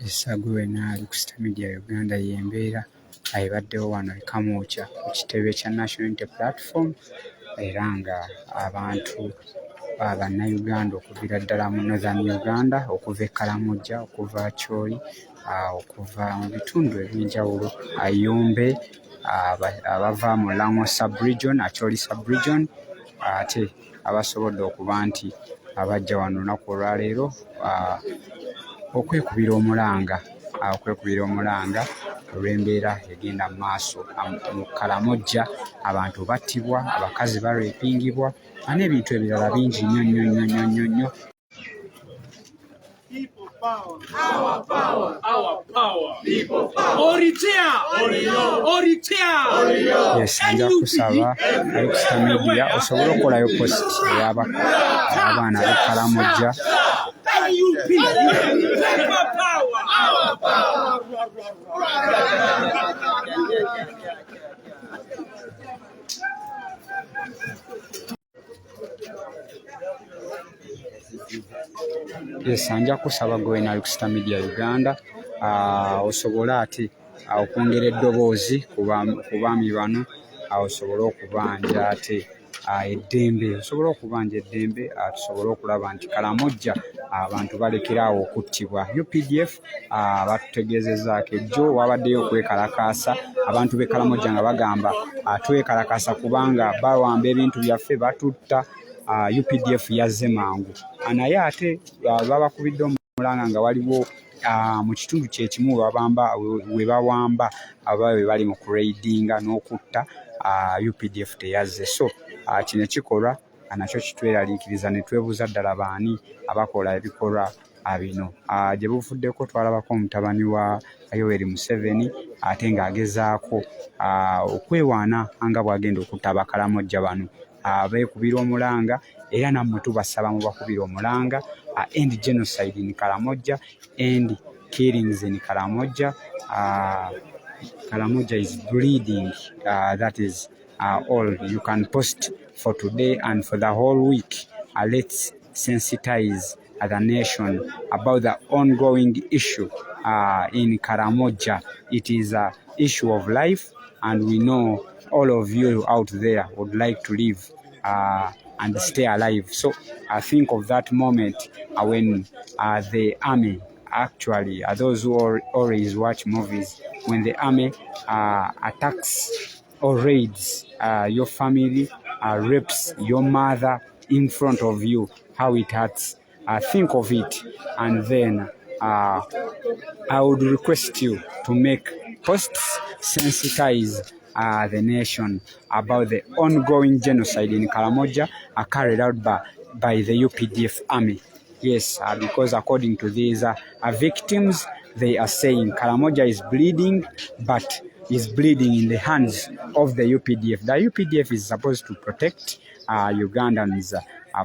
Esagwe naali ku Media Uganda Embeera ayibaddewo wano e Kamoja ku kitebe kya National Unity Platform era nga abantu bannayuganda okuviira ddala mu Northern Uganda, okuva e Karamoja, okuva Choli, okuva mu bitundu eby'enjawulo, Yombe, abava mu Lango sub-region, Acholi sub-region, ate abasobodde okuba nti abajja wano olunaku olwaleero okwekubira omulanga olw'embeera egenda mu maaso mu Karamoja. Abantu battibwa, abakazi barepingibwa n'ebintu ebirala bingi nnyo. People power. Our power. Our power. People power. Oritia. Yes, nja kusaba Ayukusta Media osobola okukolayo post abaana b'e Karamoja. Our power. Yes, nja kusaba gwe na Ayukusta Media Uganda osobole ate okwongera eddoboozi ku baami bano, osobole okubanja ate eddembe, tusobole okulaba nti Karamoja abantu balekeraawo okuttibwa. UPDF batutegeezezzaako ejjo wabaddeyo okwekalakaasa abantu b'e Karamoja nga bagamba twekalakaasa kubanga bawamba ebintu byaffe batutta. UPDF yazze mangu naye ate babakubidde omulanga nga waliwo mu kitundu kyekimu we bawamba abawe bali mu kuraidinga n'okutta. UPDF teyazze, so kino ekikolwa nakyo kitweraliikiriza ne twebuuza ddala baani abakola ebikolwa bino. Gye buvuddeko twalabako omutabani wa Yoweri Museveni ate ng'agezaako okwewaana nga bw'agenda okutta Abakaramoja bano. Beekubira omulanga era nammwe tubasaba mubakubira omulanga. End genocide in Karamoja, end killings in Karamoja. Karamoja is bleeding. That is all you can post for today and for the whole week. Let's sensitize the nation about the ongoing issue in Karamoja. It is an issue of life, and we know all of you out there would like to live and stay alive. So I think of that moment when the army, actually those who always watch movies, when the army attacks or raids your family, rapes your mother in front of you, how it hurts. Think of it, and then I would request you to make posts, sensitize the nation about the ongoing genocide in Karamoja carried out by the UPDF army. Yes, because according to these victims, they are saying Karamoja is bleeding, but is bleeding in the hands of the UPDF. The UPDF is supposed to protect Ugandans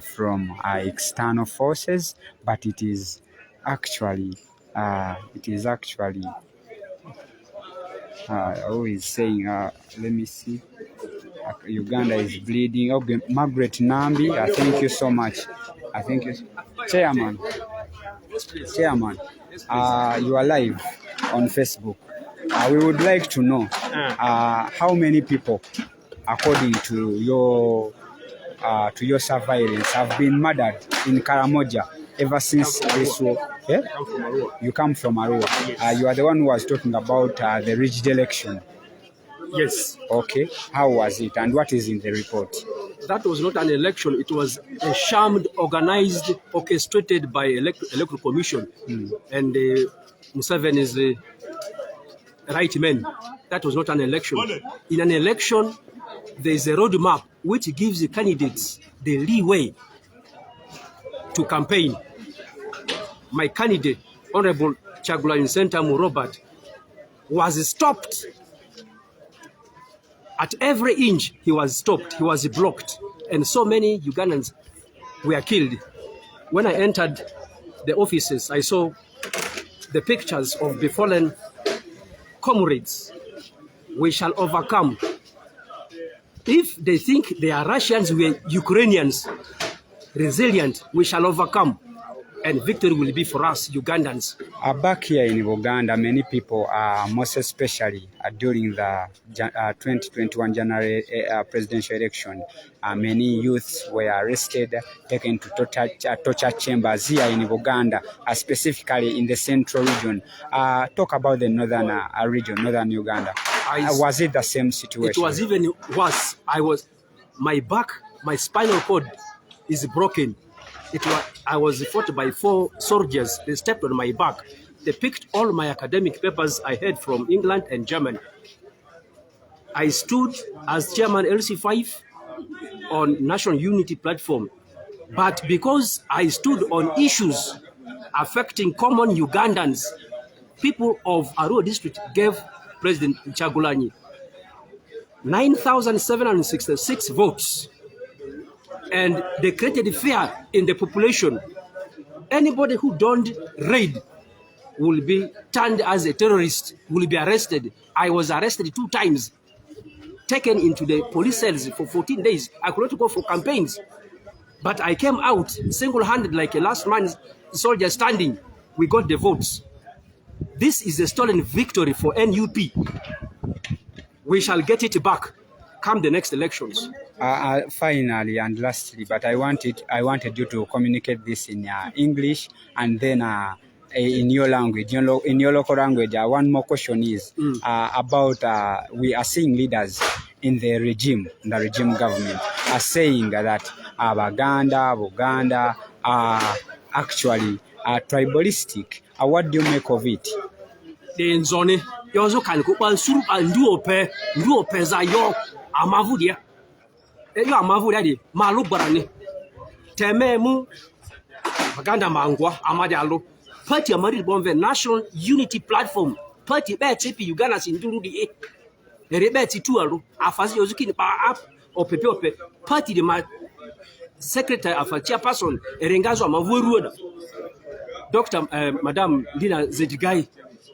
from external forces, but it is actually always saying, let me see, Uganda is bleeding. Okay, Margaret Nambi, thank you so much. Thank you. Chairman, you are live on Facebook. We would like to know how many people, according to your surveillance, have been murdered in Karamoja ever since this war. Yeah? You come from Arua. Yes. You are the one who was talking about the rigged election. Yes. Okay. How was it, and what is in the report? That was not an election. It was a sham, organized, orchestrated by electoral commission and Museveni's right men. That was not an election. In an election, there is a roadmap which gives the candidates the leeway to campaign. My candidate, Honorable Kyagulanyi Ssentamu Robert, was stopped. At every inch, he was stopped. He was blocked. And so many Ugandans were killed. When I entered the offices, I saw the pictures of the fallen comrades. We shall overcome. If they think they are Russians, we are Ukrainians, resilient, we shall overcome. and victory will be for us Ugandans. Back here in Uganda, many people, most especially during the 2021 general presidential election, many youths were arrested, taken to torture chambers here in Uganda, specifically in the central region. Talk about the northern region, northern Uganda. Was it the same situation? It was even worse. My spinal cord is broken. I was fought by 4 soldiers. They stepped on my back. They picked all my academic papers I had from England and Germany. I stood as chairman LC5 on National Unity Platform. But because I stood on issues affecting common Ugandans, people of Arua district gave President Oulanyha 9,766 votes. And they created fear in the population. Anybody who don't raid will be turned as a terrorist, will be arrested. I was arrested 2 times, taken into the police cells for 14 days. I could not go for campaigns. But I came out single-handed like a last man soldier standing. We got the votes. This is a stolen victory for NUP. We shall get it back come the next elections. Finally and lastly, but I wanted you to communicate this in English and then in your language, in your local language. One more question is about we are seeing leaders in the regime government are saying that Buganda are actually tribalistic. What do you make of it? The zone yozo kan ko pan suru nduope za yo amavudia eyo amavudia di malu barani tememu Buganda mangwa amadialo party amari bonve National Unity Platform party be tipi Uganda sinduru di rebeti tualu afasi yozuki ni pa up opepe party de ma secretary of chairperson erengazo amavuruoda Dr. Madam Dina Zedigai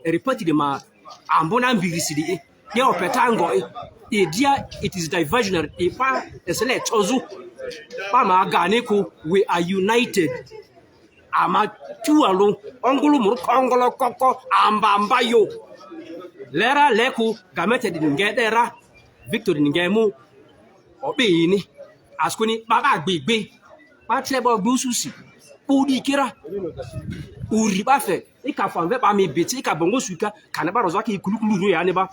reported ma ambona mbirisidi ye opetango dia it is diversionary pa select ozu pa ma ganiku we are united ama tualo ongulu muru kongolo koko ambamba yo lera leku gamete ngedera victory ngemu obini askuni baba gbegbe pa trebo gbususi podi kira uri bafe ikafanve ba mi beti ikabongo suika kanaba rozaki ikulukulu ya neba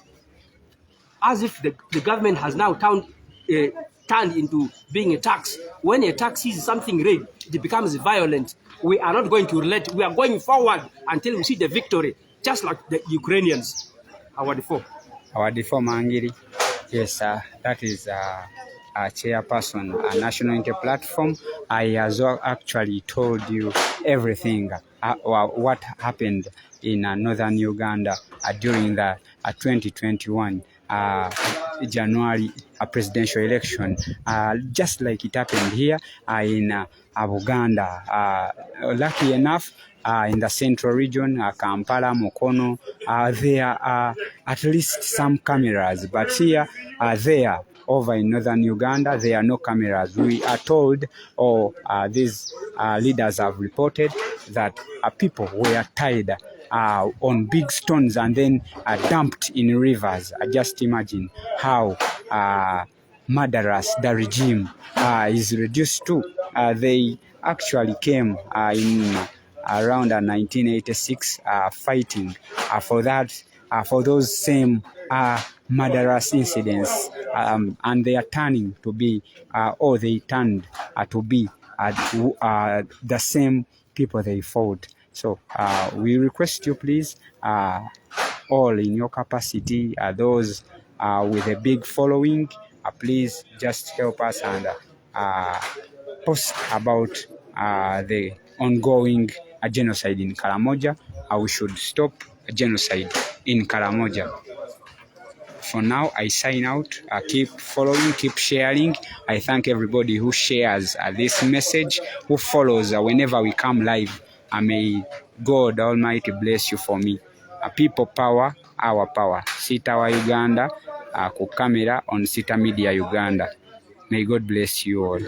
as if the government has now turned into being a tax. When a tax is something red, it becomes violent. We are not going to relent. We are going forward until we see the victory, just like the Ukrainians. Our default Mangiri. Yes, that is chairperson, a National Unity Platform. I has actually told you everything what happened in northern Uganda during the 2021 January presidential election, just like it happened here in Uganda. Lucky enough, in the central region, Kampala, Mukono, there are at least some cameras, but here, there, over in northern Uganda, there are no cameras. We are told, or these leaders have reported, that people were tied on big stones and then dumped in rivers. Just imagine how murderous the regime is reduced to. They actually came in around 1986 fighting for that, for those same murderous incidents, and they are turning to be, or they turned to be the same people they fought. So we request you, please, all in your capacity, those with a big following, please just help us and post about the ongoing genocide in Karamoja. We should stop genocide in Karamoja. For now, I sign out. Keep following, keep sharing. I thank everybody who shares this message, who follows whenever we come live. May God Almighty bless you for me. People power, our power. Sita wa Uganda, ku camera on Sita Media Uganda. May God bless you all.